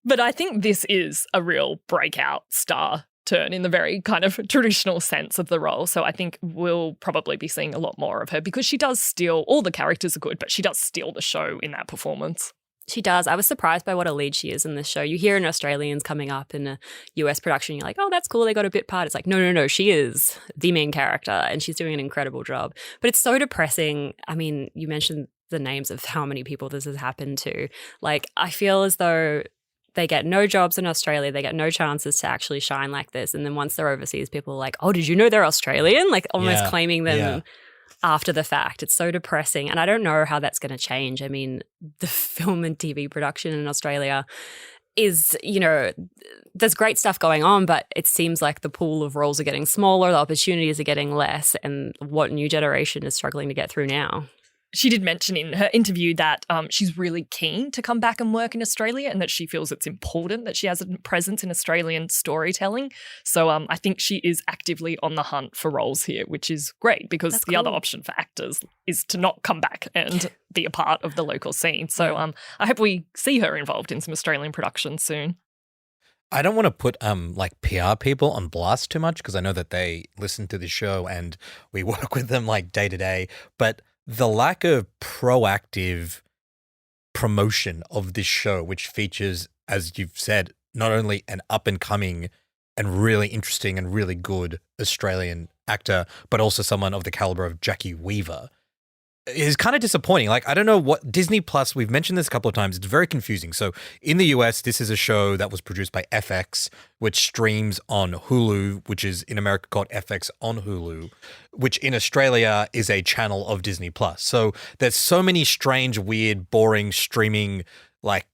But I think this is a real breakout star turn in the very kind of traditional sense of the role. So I think we'll probably be seeing a lot more of her because she does steal, all the characters are good, but she does steal the show in that performance. She does. I was surprised by what a lead she is in this show. You hear an Australians coming up in a US production, you're like, oh, that's cool, they got a bit part. It's like, no, she is the main character and she's doing an incredible job. But it's so depressing. I mean, you mentioned the names of how many people this has happened to. Like, I feel as though they get no jobs in Australia. They get no chances to actually shine like this. And then once they're overseas, people are like, oh, did you know they're Australian? Like almost claiming them after the fact. It's so depressing. And I don't know how that's going to change. I mean, the film and TV production in Australia is, there's great stuff going on, but it seems like the pool of roles are getting smaller, the opportunities are getting less, and what new generation is struggling to get through now. She did mention in her interview that she's really keen to come back and work in Australia and that she feels it's important that she has a presence in Australian storytelling. So I think she is actively on the hunt for roles here, which is great because That's the cool. other option for actors is to not come back and be a part of the local scene. So I hope we see her involved in some Australian productions soon. I don't want to put like PR people on blast too much because I know that they listen to the show and we work with them like day to day, but the lack of proactive promotion of this show, which features, as you've said, not only an up-and-coming and really interesting and really good Australian actor, but also someone of the caliber of Jackie Weaver, is kind of disappointing. Like, I don't know what Disney Plus, we've mentioned this a couple of times, it's very confusing. So in the US, this is a show that was produced by FX, which streams on Hulu, which is in America called FX on Hulu, which in Australia is a channel of Disney Plus. So there's so many strange, weird, boring streaming like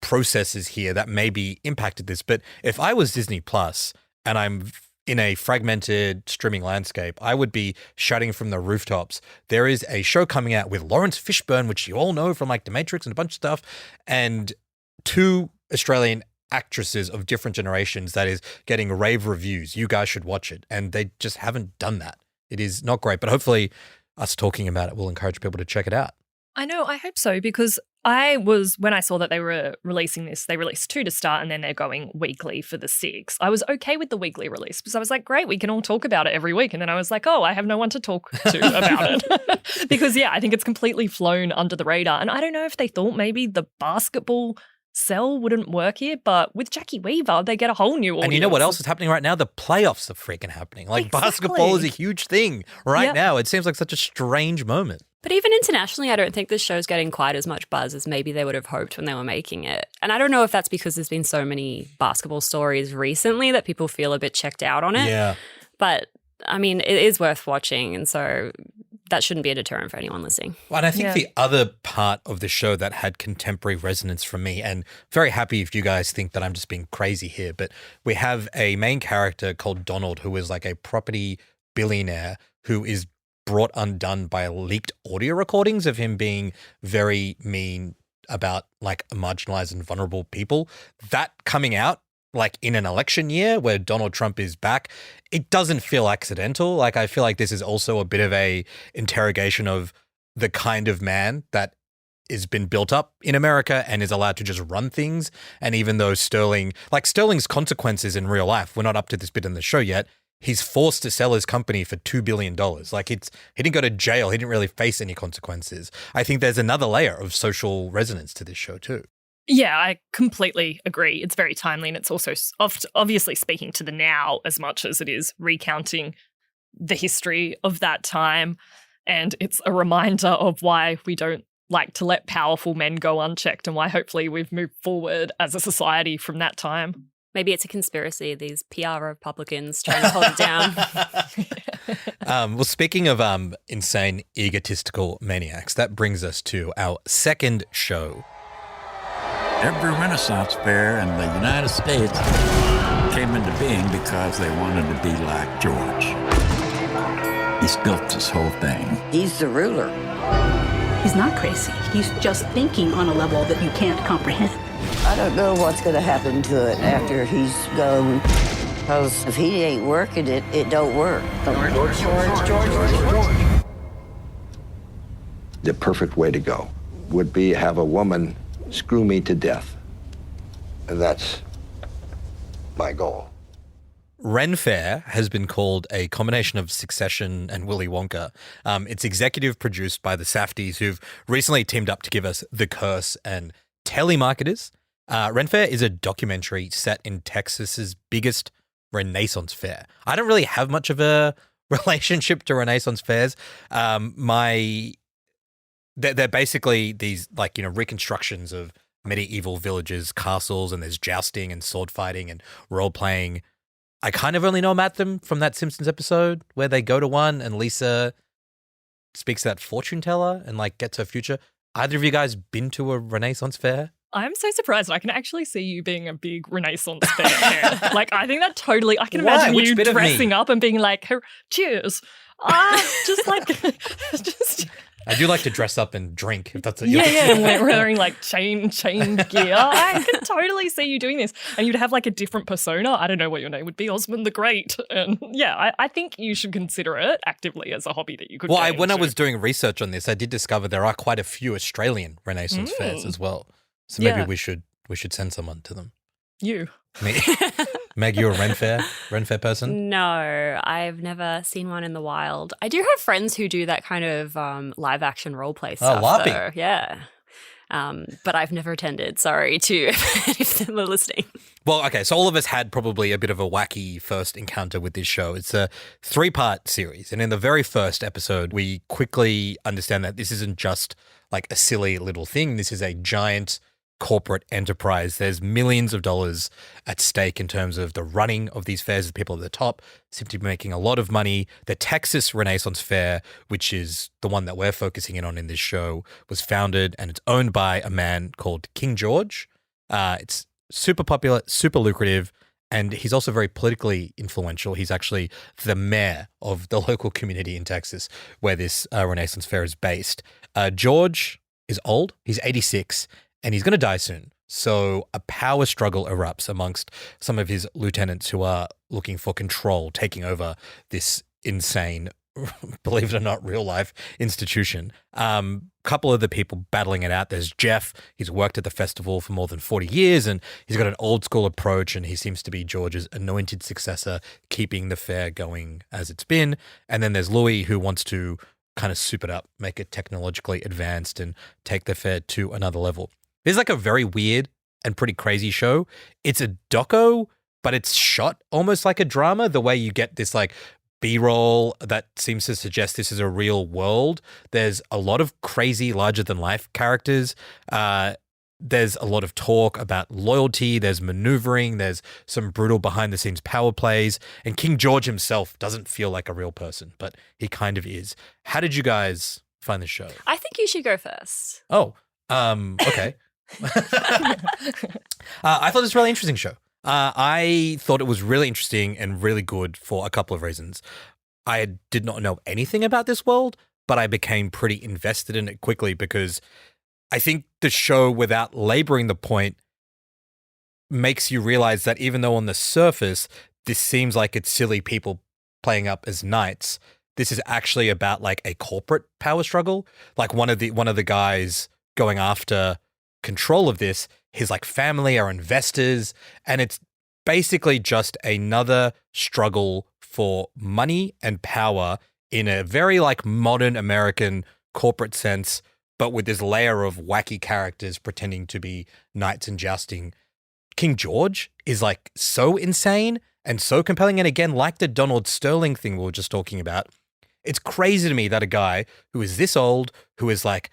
processes here that maybe impacted this. But if I was Disney Plus and I'm in a fragmented streaming landscape, I would be shouting from the rooftops. There is a show coming out with Lawrence Fishburne, which you all know from like The Matrix and a bunch of stuff, and 2 Australian actresses of different generations that is getting rave reviews. You guys should watch it. And they just haven't done that. It is not great, but hopefully us talking about it will encourage people to check it out. I know, I hope so, because when I saw that they were releasing this, they released 2 to start and then they're going weekly for the 6. I was okay with the weekly release because I was like, great, we can all talk about it every week. And then I was like, oh, I have no one to talk to about it. Because, I think it's completely flown under the radar. And I don't know if they thought maybe the basketball sell wouldn't work here, but with Jackie Weaver, they get a whole new audience. And you know what else is happening right now? The playoffs are freaking happening. Like basketball is a huge thing right now. It seems like such a strange moment. But even internationally, I don't think this show's getting quite as much buzz as maybe they would have hoped when they were making it. And I don't know if that's because there's been so many basketball stories recently that people feel a bit checked out on it. Yeah. But, I mean, it is worth watching. And so that shouldn't be a deterrent for anyone listening. Well, and I think the other part of the show that had contemporary resonance for me, and very happy if you guys think that I'm just being crazy here, but we have a main character called Donald who is like a property billionaire who is brought undone by leaked audio recordings of him being very mean about like marginalized and vulnerable people. That coming out like in an election year where Donald Trump is back, it doesn't feel accidental. Like I feel like this is also a bit of a interrogation of the kind of man that has been built up in America and is allowed to just run things. And even though Sterling's consequences in real life, we're not up to this bit in the show yet, he's forced to sell his company for $2 billion. Like he didn't go to jail. He didn't really face any consequences. I think there's another layer of social resonance to this show too. Yeah, I completely agree. It's very timely and it's also obviously speaking to the now as much as it is recounting the history of that time. And it's a reminder of why we don't like to let powerful men go unchecked and why hopefully we've moved forward as a society from that time. Maybe it's a conspiracy, these PR Republicans trying to hold it down. Well, speaking of insane, egotistical maniacs, that brings us to our second show. Every Renaissance fair in the United States came into being because they wanted to be like George. He's built this whole thing. He's the ruler. He's not crazy. He's just thinking on a level that you can't comprehend. I don't know what's going to happen to it after he's gone. Because if he ain't working it, it don't work. George. The perfect way to go would be have a woman screw me to death. And that's my goal. Ren Faire has been called a combination of Succession and Willy Wonka. It's executive produced by the Safdies, who've recently teamed up to give us The Curse and Telemarketers. Ren Faire is a documentary set in Texas's biggest Renaissance fair. I don't really have much of a relationship to Renaissance fairs. They're basically these reconstructions of medieval villages, castles, and there's jousting and sword fighting and role playing. I kind of only know about them from that Simpsons episode where they go to one and Lisa speaks to that fortune teller and gets her future. Either of you guys been to a Renaissance fair? I'm so surprised. I can actually see you being a big Renaissance fair fan. I think that totally, I can imagine you dressing up and being like, cheers. Just I do like to dress up and drink, if that's what and wearing chain gear. I can totally see you doing this. And you'd have a different persona. I don't know what your name would be, Osman the Great. And I think you should consider it actively as a hobby that you could get when I into. was doing research on this, I did discover there are quite a few Australian Renaissance fairs as well. So maybe we should send someone to them. You. Me. Meg, you're a Ren Faire person? No, I've never seen one in the wild. I do have friends who do that kind of live action role play stuff. LARPing. Though. Yeah. But I've never attended. Sorry to if them are listening. Well, okay, so all of us had probably a bit of a wacky first encounter with this show. It's a 3-part series. And in the very first episode, we quickly understand that this isn't just a silly little thing. This is a giant corporate enterprise. There's millions of dollars at stake in terms of the running of these fairs. The people at the top seem to be making a lot of money. The Texas Renaissance Fair, which is the one that we're focusing in on in this show, was founded and it's owned by a man called King George. It's super popular, super lucrative, and he's also very politically influential. He's actually the mayor of the local community in Texas where this Renaissance Fair is based. George is old. He's 86. And he's going to die soon. So a power struggle erupts amongst some of his lieutenants who are looking for control, taking over this insane, believe it or not, real life institution. Couple of the people battling it out. There's Jeff. He's worked at the festival for more than 40 years and he's got an old school approach and he seems to be George's anointed successor, keeping the fair going as it's been. And then there's Louis, who wants to kind of soup it up, make it technologically advanced and take the fair to another level. This is a very weird and pretty crazy show. It's a doco, but it's shot almost like a drama, the way you get this B-roll that seems to suggest this is a real world. There's a lot of crazy larger-than-life characters. There's a lot of talk about loyalty. There's maneuvering. There's some brutal behind-the-scenes power plays. And King George himself doesn't feel like a real person, but he kind of is. How did you guys find the show? I think you should go first. Oh, okay. I thought it was a really interesting show. I thought it was really interesting and really good for a couple of reasons. I did not know anything about this world, but I became pretty invested in it quickly because I think the show, without laboring the point, makes you realize that even though on the surface this seems like it's silly people playing up as knights, this is actually about a corporate power struggle. One of the guys going after control of this, his family are investors, and it's basically just another struggle for money and power in a very modern American corporate sense, but with this layer of wacky characters pretending to be knights and jousting. King George is so insane and so compelling, and again, the Donald Sterling thing we were just talking about, It's crazy to me that a guy who is this old, who is like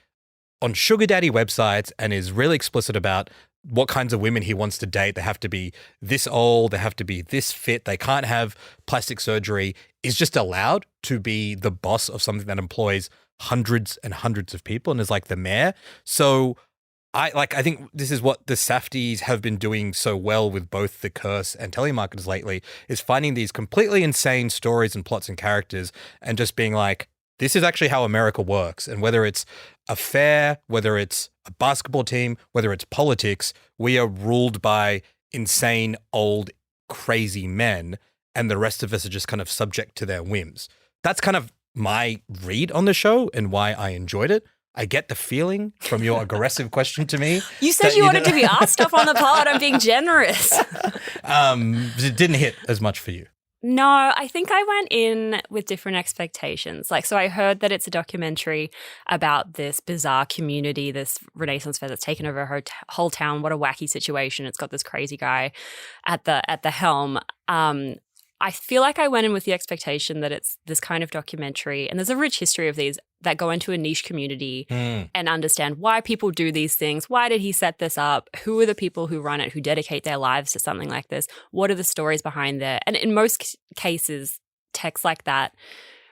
on sugar daddy websites and is really explicit about what kinds of women he wants to date. They have to be this old, they have to be this fit, they can't have plastic surgery, is just allowed to be the boss of something that employs hundreds and hundreds of people and is like the mayor. So I think this is what the Safdies have been doing so well with both The Curse and telemarketers lately, is finding these completely insane stories and plots and characters and just being like, this is actually how America works. And whether it's a fair, whether it's a basketball team, whether it's politics, we are ruled by insane, old, crazy men, and the rest of us are just kind of subject to their whims. That's kind of my read on the show and why I enjoyed it. I get the feeling from your aggressive question to me. You said you wanted to be asked stuff on the pod. I'm being generous. It didn't hit as much for you. No, I think I went in with different expectations. So I heard that it's a documentary about this bizarre community, this Renaissance fair that's taken over her whole town. What a wacky situation. It's got this crazy guy at the helm. I feel like I went in with the expectation that it's this kind of documentary, and there's a rich history of these that go into a niche community and understand why people do these things. Why did he set this up? Who are the people who run it, who dedicate their lives to something like this? What are the stories behind there? And in most cases, texts like that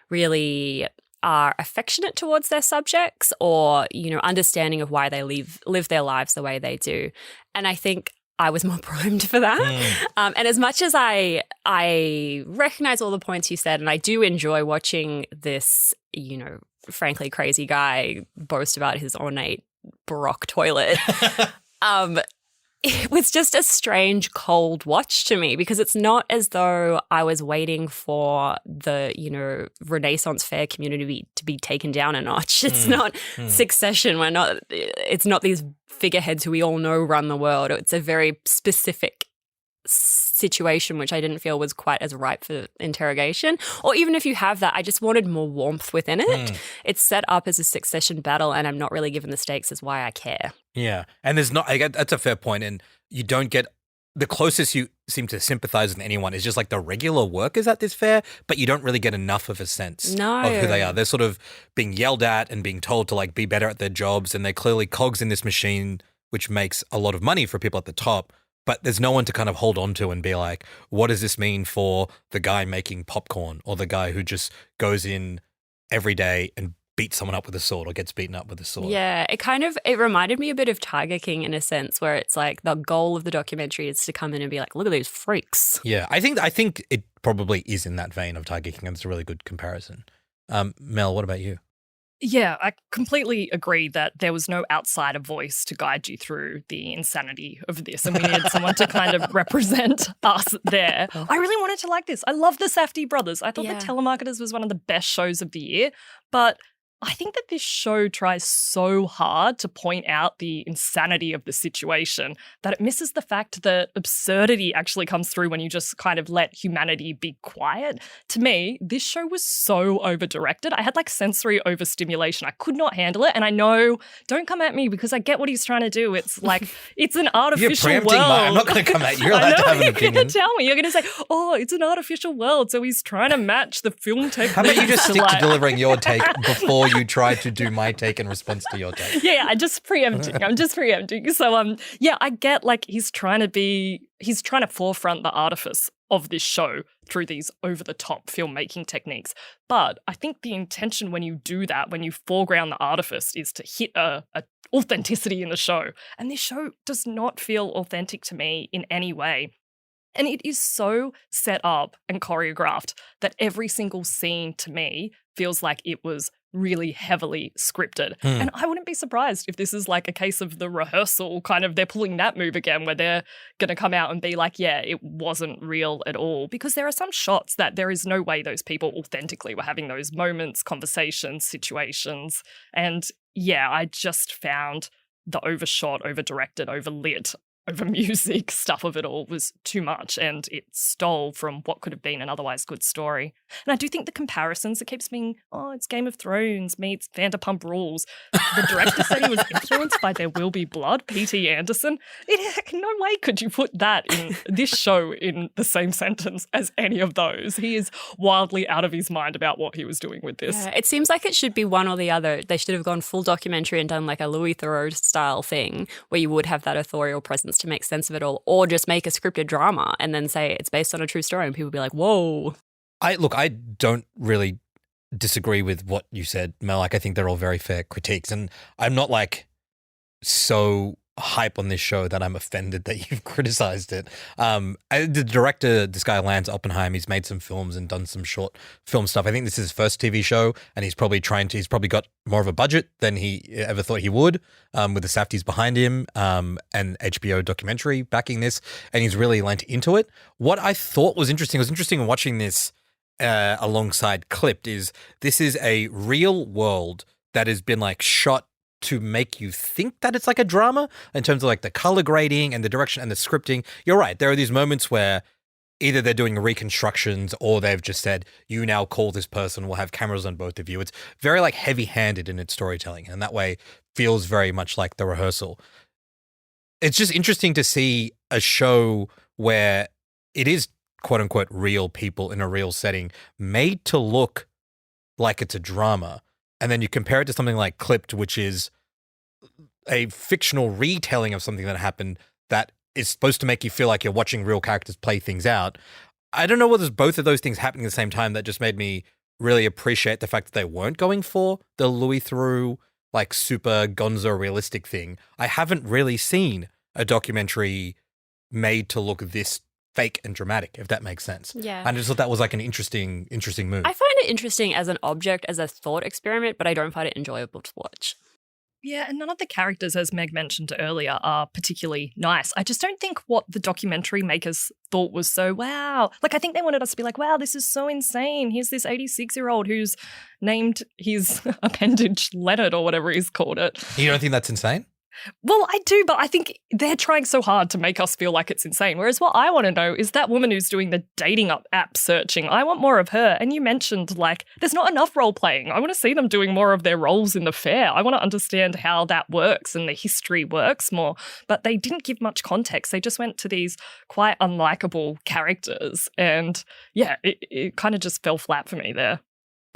really are affectionate towards their subjects, or, understanding of why they live their lives the way they do. And I think I was more primed for that. And as much as I recognize all the points you said, and I do enjoy watching this, frankly crazy guy boast about his ornate Baroque toilet, it was just a strange, cold watch to me, because it's not as though I was waiting for the, Renaissance fair community to be taken down a notch. It's not Succession. It's not these figureheads who we all know run the world. It's a very specific situation, which I didn't feel was quite as ripe for interrogation. Or even if you have that, I just wanted more warmth within it. It's set up as a Succession battle, and I'm not really given the stakes as why I care. Yeah. And that's a fair point. And you don't get, the closest you seem to sympathize with anyone is just like the regular workers at this fair, but you don't really get enough of a sense of who they are. They're sort of being yelled at and being told to like be better at their jobs, and they're clearly cogs in this machine, which makes a lot of money for people at the top. But there's no one to kind of hold on to and be like, what does this mean for the guy making popcorn, or the guy who just goes in every day and beats someone up with a sword or gets beaten up with a sword? Yeah, it reminded me a bit of Tiger King in a sense, where it's like the goal of the documentary is to come in and be like, look at these freaks. Yeah, I think it probably is in that vein of Tiger King, and it's a really good comparison. Mel, what about you? Yeah, I completely agree that there was no outsider voice to guide you through the insanity of this, and we needed someone to kind of represent us there. I really wanted to like this. I love the Safdie brothers. I thought The Telemarketers was one of the best shows of the year, but I think that this show tries so hard to point out the insanity of the situation that it misses the fact that absurdity actually comes through when you just kind of let humanity be quiet. To me, this show was so over-directed. I had like sensory overstimulation. I could not handle it. And I know, don't come at me because I get what he's trying to do. It's like, it's an artificial You're world. I'm not going to come at you. You're allowed to have an opinion. You're going to tell me. You're going to say, oh, it's an artificial world. So he's trying to match the film technique. How about you just stick to delivering your take before you try to do my take in response to your take? Yeah, I'm just preempting. So, I get like he's trying to forefront the artifice of this show through these over-the-top filmmaking techniques. But I think the intention when you do that, when you foreground the artifice, is to hit a authenticity in the show. And this show does not feel authentic to me in any way. And it is so set up and choreographed that every single scene to me feels like it was really heavily scripted. And I wouldn't be surprised if this is like a case of the rehearsal, kind of they're pulling that move again where they're going to come out and be like, yeah, it wasn't real at all. Because there are some shots that there is no way those people authentically were having those moments, conversations, situations. And yeah, I just found the overshot, over-directed, overlit over music stuff of it all was too much, and it stole from what could have been an otherwise good story. And I do think the comparisons, it keeps being, it's Game of Thrones meets Vanderpump Rules. The director said he was influenced by There Will Be Blood, P.T. Anderson. In no way could you put that in this show in the same sentence as any of those. He is wildly out of his mind about what he was doing with this. Yeah, it seems like it should be one or the other. They should have gone full documentary and done like a Louis Theroux style thing where you would have that authorial presence to make sense of it all, or just make a scripted drama and then say it's based on a true story and people be like, whoa. I don't really disagree with what you said, Mel. Like, I think they're all very fair critiques, and I'm not like so hype on this show that I'm offended that you've criticized it. The director, this guy Lance Oppenheim, he's made some films and done some short film stuff. I think this is his first TV show, and he's probably got more of a budget than he ever thought he would, with the Safdies behind him, and HBO documentary backing this, and he's really lent into it. What I thought was interesting watching this alongside Clipped is this is a real world that has been like shot to make you think that it's like a drama in terms of like the color grading and the direction and the scripting. You're right. There are these moments where either they're doing reconstructions or they've just said, you now call this person, we'll have cameras on both of you. It's very like heavy-handed in its storytelling, and that way feels very much like the rehearsal. It's just interesting to see a show where it is quote unquote real people in a real setting made to look like it's a drama. And then you compare it to something like Clipped, which is a fictional retelling of something that happened that is supposed to make you feel like you're watching real characters play things out. I don't know whether there's both of those things happening at the same time that just made me really appreciate the fact that they weren't going for the Louis Theroux, like super gonzo realistic thing. I haven't really seen a documentary made to look this fake and dramatic, if that makes sense. Yeah. And I just thought that was like an interesting move. I find it interesting as an object, as a thought experiment, but I don't find it enjoyable to watch. Yeah, and none of the characters, as Meg mentioned earlier, are particularly nice. I just don't think what the documentary makers thought was so wow. Like, I think they wanted us to be like, wow, this is so insane. Here's this 86-year-old who's named his appendage Leonard or whatever he's called it. You don't think that's insane? Well, I do, but I think they're trying so hard to make us feel like it's insane. Whereas what I want to know is that woman who's doing the dating app searching. I want more of her. And you mentioned, like, there's not enough role playing. I want to see them doing more of their roles in the fair. I want to understand how that works and the history works more. But they didn't give much context. They just went to these quite unlikable characters. And yeah, it kind of just fell flat for me there.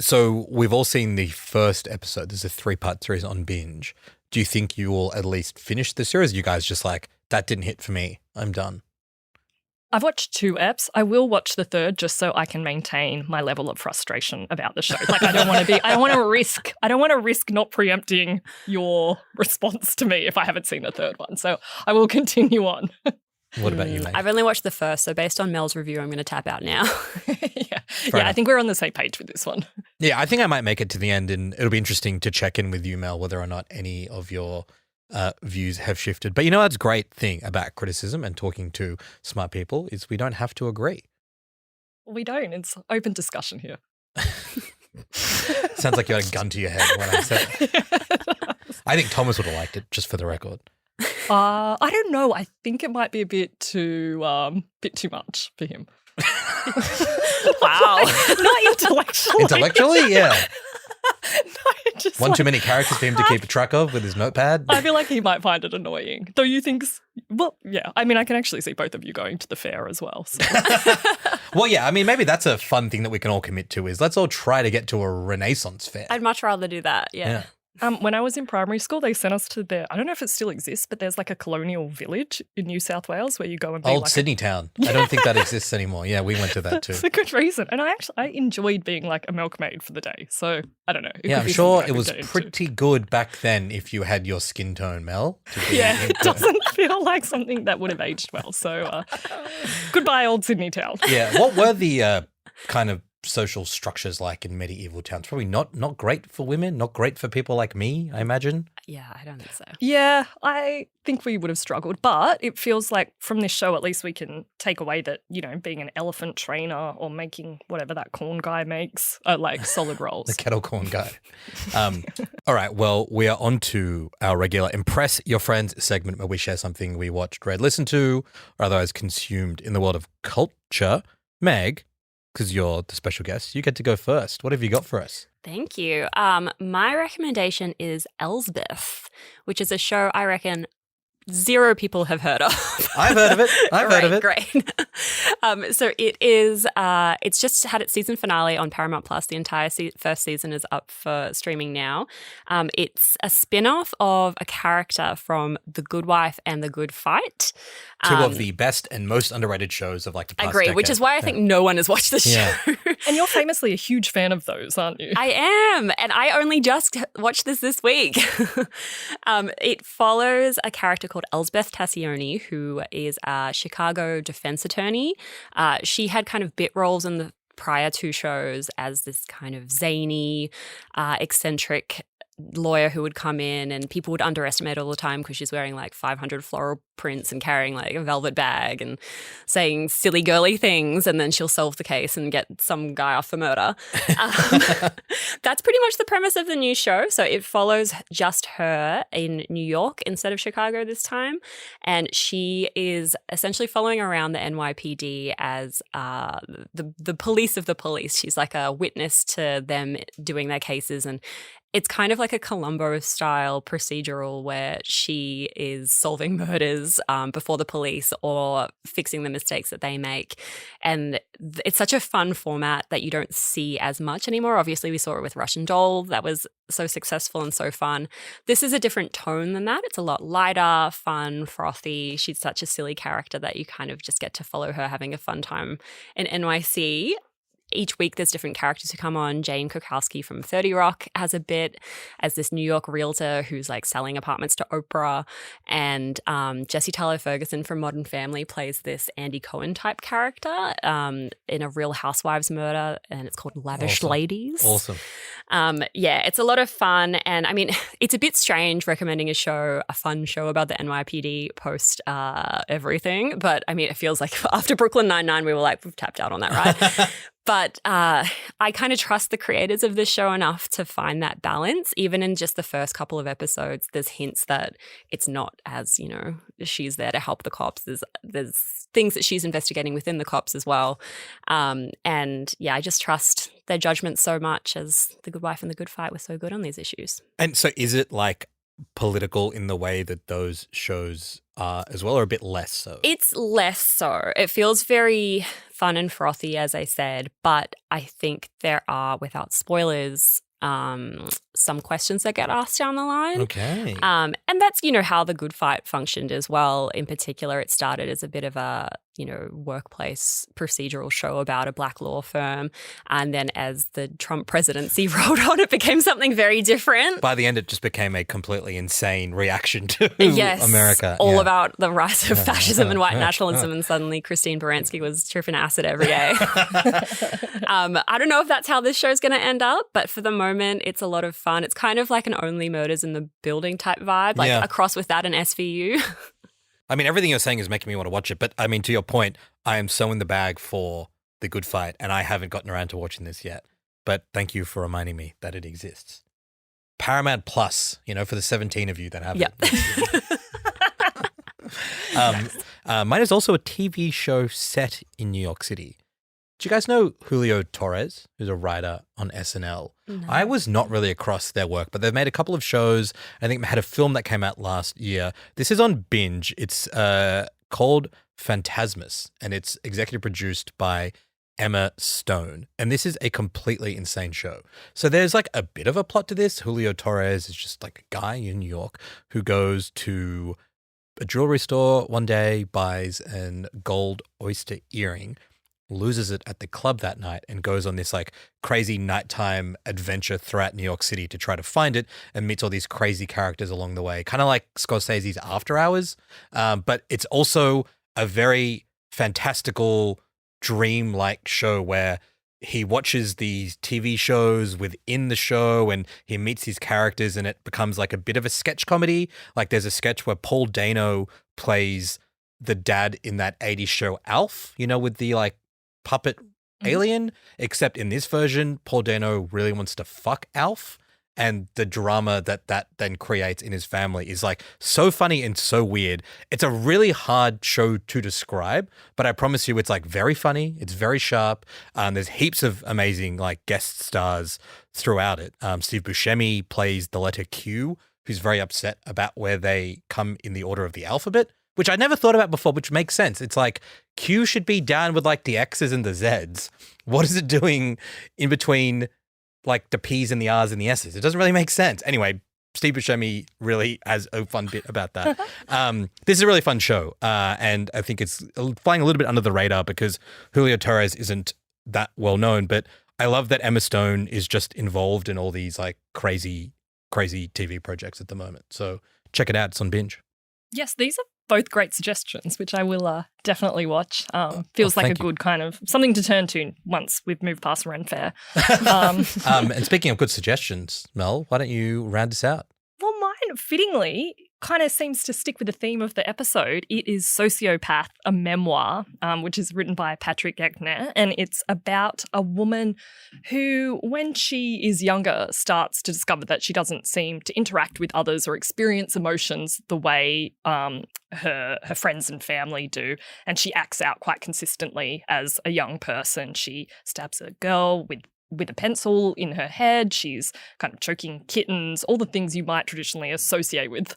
So we've all seen the first episode. There's a 3-part series on Binge. Do you think you will at least finish the series? You guys just like, that didn't hit for me, I'm done? I've watched 2 eps. I will watch the 3rd just so I can maintain my level of frustration about the show. Like, I don't want to risk not preempting your response to me if I haven't seen the 3rd one. So I will continue on. What about you, mate? I've only watched the first, so based on Mel's review, I'm going to tap out now. Yeah, I think we're on the same page with this one. Yeah, I think I might make it to the end, and it'll be interesting to check in with you, Mel, whether or not any of your views have shifted. But you know, that's a great thing about criticism and talking to smart people is we don't have to agree. We don't. It's open discussion here. Sounds like you had a gun to your head when I said it. I think Thomas would have liked it, just for the record. I don't know. I think it might be a bit too much for him. Wow. Not intellectually. Intellectually, yeah. No, just One too many characters for him to keep track of with his notepad. I feel like he might find it annoying. Though you think, well, yeah. I mean, I can actually see both of you going to the fair as well. So. Well, yeah. I mean, maybe that's a fun thing that we can all commit to is let's all try to get to a Renaissance fair. I'd much rather do that, yeah. When I was in primary school, they sent us to I don't know if it still exists, but there's like a colonial village in New South Wales where you go and be Old like Sydney town. I don't think that exists anymore. Yeah, we went to that too. It's a good reason. And I enjoyed being like a milkmaid for the day. So I don't know. Yeah, I'm sure it was pretty good back then if you had your skin tone, Mel. Yeah, it doesn't feel like something that would have aged well. So goodbye, Old Sydney town. Yeah. What were the kind of social structures like in medieval towns? Probably not great for women, not great for people like me, I imagine. Yeah, I don't think so. Yeah, I think we would have struggled, but it feels like from this show, at least we can take away that, being an elephant trainer or making whatever that corn guy makes are like solid roles. The kettle corn guy. All right, well, we are on to our regular Impress Your Friends segment where we share something we watched, read, listened to, or otherwise consumed in the world of culture. Meg, because you're the special guest, you get to go first. What have you got for us? Thank you. My recommendation is Elsbeth, which is a show I reckon zero people have heard of. I've heard of it. Heard of it. Great. So it is, it's just had its season finale on Paramount Plus. The entire first season is up for streaming now. It's a spin-off of a character from The Good Wife and The Good Fight. Two of the best and most underrated shows of like the past decade. Which is why I think no one has watched the show. And you're famously a huge fan of those, aren't you? I am. And I only just watched this week. It follows a character called Elsbeth Tassioni, who is a Chicago defense attorney. She had kind of bit roles in the prior two shows as this kind of zany, eccentric lawyer who would come in and people would underestimate all the time because she's wearing like 500 floral prints and carrying like a velvet bag and saying silly girly things, and then she'll solve the case and get some guy off for murder. That's pretty much the premise of the new show. So it follows just her in New York instead of Chicago this time, and she is essentially following around the NYPD as the police of the police. She's like a witness to them doing their cases, and it's kind of like a Columbo-style procedural where she is solving murders before the police or fixing the mistakes that they make. And it's such a fun format that you don't see as much anymore. Obviously, we saw it with Russian Doll. That was so successful and so fun. This is a different tone than that. It's a lot lighter, fun, frothy. She's such a silly character that you kind of just get to follow her having a fun time in NYC. Each week there's different characters who come on. Jane Krakowski from 30 Rock has a bit as this New York realtor who's like selling apartments to Oprah. And Jessie Tyler Ferguson from Modern Family plays this Andy Cohen type character in a Real Housewives murder, and it's called Lavish Ladies. Awesome. Yeah, it's a lot of fun. And I mean, it's a bit strange recommending a fun show about the NYPD post everything. But I mean, it feels like after Brooklyn Nine-Nine, we were like, we've tapped out on that, right? But I kind of trust the creators of this show enough to find that balance. Even in just the first couple of episodes, there's hints that it's not as, she's there to help the cops. There's things that she's investigating within the cops as well. And yeah, I just trust their judgment so much, as The Good Wife and The Good Fight were so good on these issues. And so is it like political in the way that those shows are as well, or a bit less so? It's less so. It feels very fun and frothy, as I said, but I think there are, without spoilers, some questions that get asked down the line. Okay. And that's, how The Good Fight functioned as well. In particular, it started as a bit of a, workplace procedural show about a black law firm. And then as the Trump presidency rolled on, it became something very different. By the end, it just became a completely insane reaction to America. All about the rise of fascism and white nationalism. And suddenly Christine Baranski was tripping acid every day. I don't know if that's how this show's going to end up, but for the moment, it's a lot of fun. It's kind of like an Only Murders in the Building type vibe, like a cross with that and SVU. I mean, everything you're saying is making me want to watch it. But I mean, to your point, I am so in the bag for The Good Fight, and I haven't gotten around to watching this yet. But thank you for reminding me that it exists. Paramount Plus, for the 17 of you that have it. Mine is also a TV show set in New York City. Do you guys know Julio Torres, who's a writer on SNL? No. I was not really across their work, but they've made a couple of shows. I think they had a film that came out last year. This is on Binge. It's called Phantasmus, and it's executive produced by Emma Stone. And this is a completely insane show. So there's like a bit of a plot to this. Julio Torres is just like a guy in New York who goes to a jewelry store one day, buys an gold oyster earring, loses it at the club that night, and goes on this like crazy nighttime adventure throughout New York City to try to find it, and meets all these crazy characters along the way, kind of like Scorsese's After Hours. But it's also a very fantastical, dream-like show where he watches these TV shows within the show and he meets these characters and it becomes like a bit of a sketch comedy. Like there's a sketch where Paul Dano plays the dad in that 80s show Alf, you know, with the like puppet alien, except in this version, Paul Dano really wants to fuck Alf. And the drama that then creates in his family is like so funny and so weird. It's a really hard show to describe, but I promise you it's like very funny. It's very sharp. There's heaps of amazing like guest stars throughout it. Steve Buscemi plays the letter Q, who's very upset about where they come in the order of the alphabet, which I never thought about before, which makes sense. It's like Q should be down with like the X's and the Z's. What is it doing in between like the P's and the R's and the S's? It doesn't really make sense. Anyway, Steve Buscemi really has a fun bit about that. This is a really fun show. And I think it's flying a little bit under the radar because Julio Torres isn't that well known, but I love that Emma Stone is just involved in all these like crazy TV projects at the moment. So check it out. It's on Binge. Yes, these are both great suggestions, which I will definitely watch. Feels like a good kind of something to turn to once we've moved past Ren Faire. And speaking of good suggestions, Mel, why don't you round us out? Well, mine, fittingly, kind of seems to stick with the theme of the episode. It is Sociopath, a memoir, which is written by Patrick Eckner, and it's about a woman who, when she is younger, starts to discover that she doesn't seem to interact with others or experience emotions the way her friends and family do, and she acts out quite consistently as a young person. She stabs a girl with a pencil in her head. She's kind of choking kittens, all the things you might traditionally associate with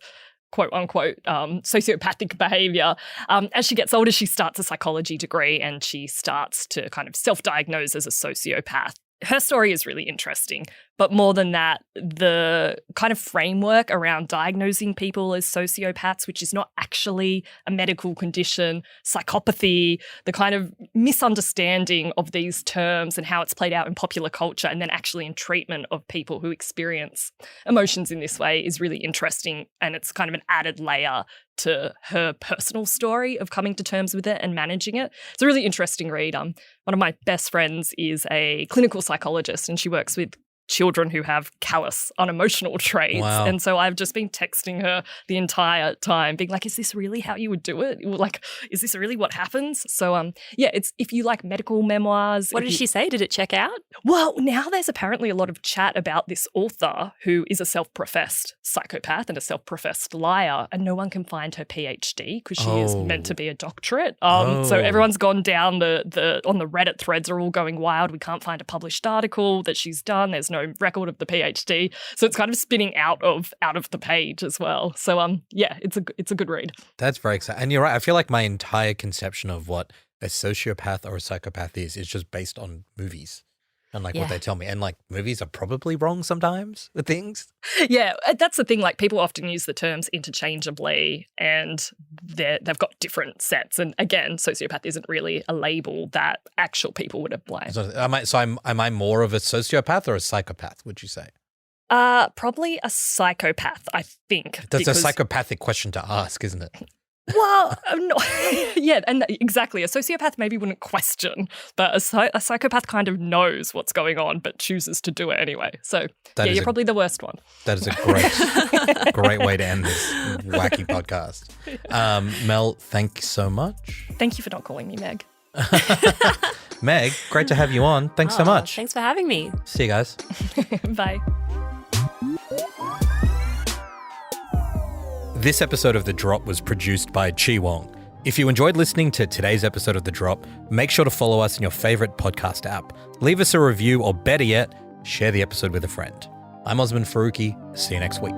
quote unquote sociopathic behavior. As she gets older, she starts a psychology degree and she starts to kind of self-diagnose as a sociopath. Her story is really interesting, but more than that, the kind of framework around diagnosing people as sociopaths, which is not actually a medical condition, psychopathy, the kind of misunderstanding of these terms and how it's played out in popular culture and then actually in treatment of people who experience emotions in this way is really interesting. And it's kind of an added layer to her personal story of coming to terms with it and managing it. It's a really interesting read. One of my best friends is a clinical psychologist and she works with children who have callous, unemotional traits. Wow. And so I've just been texting her the entire time, being like, is this really how you would do it? Like, is this really what happens? So, yeah, it's if you like medical memoirs. What did she say? Did it check out? Well, now there's apparently a lot of chat about this author who is a self-professed psychopath and a self-professed liar, and no one can find her PhD because she is meant to be a doctorate. So everyone's gone down on the Reddit threads are all going wild. We can't find a published article that she's done. There's no record of the PhD. So it's kind of spinning out of the page as well. So yeah, it's a good read. That's very exciting. And you're right. I feel like my entire conception of what a sociopath or a psychopath is just based on movies and like what they tell me. And like movies are probably wrong sometimes with things. Yeah, that's the thing. Like people often use the terms interchangeably and they've got different sets. And again, sociopath isn't really a label that actual people would apply. So am I more of a sociopath or a psychopath, would you say? Probably a psychopath, I think. That's a psychopathic question to ask, isn't it? Well, no. Yeah, and exactly. A sociopath maybe wouldn't question, but a psychopath kind of knows what's going on but chooses to do it anyway. So, you're probably the worst one. That is a great way to end this wacky podcast. Mel, thank you so much. Thank you for not calling me Meg. Meg, great to have you on. Thanks so much. Thanks for having me. See you guys. Bye. This episode of The Drop was produced by Chi Wong. If you enjoyed listening to today's episode of The Drop, make sure to follow us in your favorite podcast app. Leave us a review or better yet, share the episode with a friend. I'm Osman Faruqi. See you next week.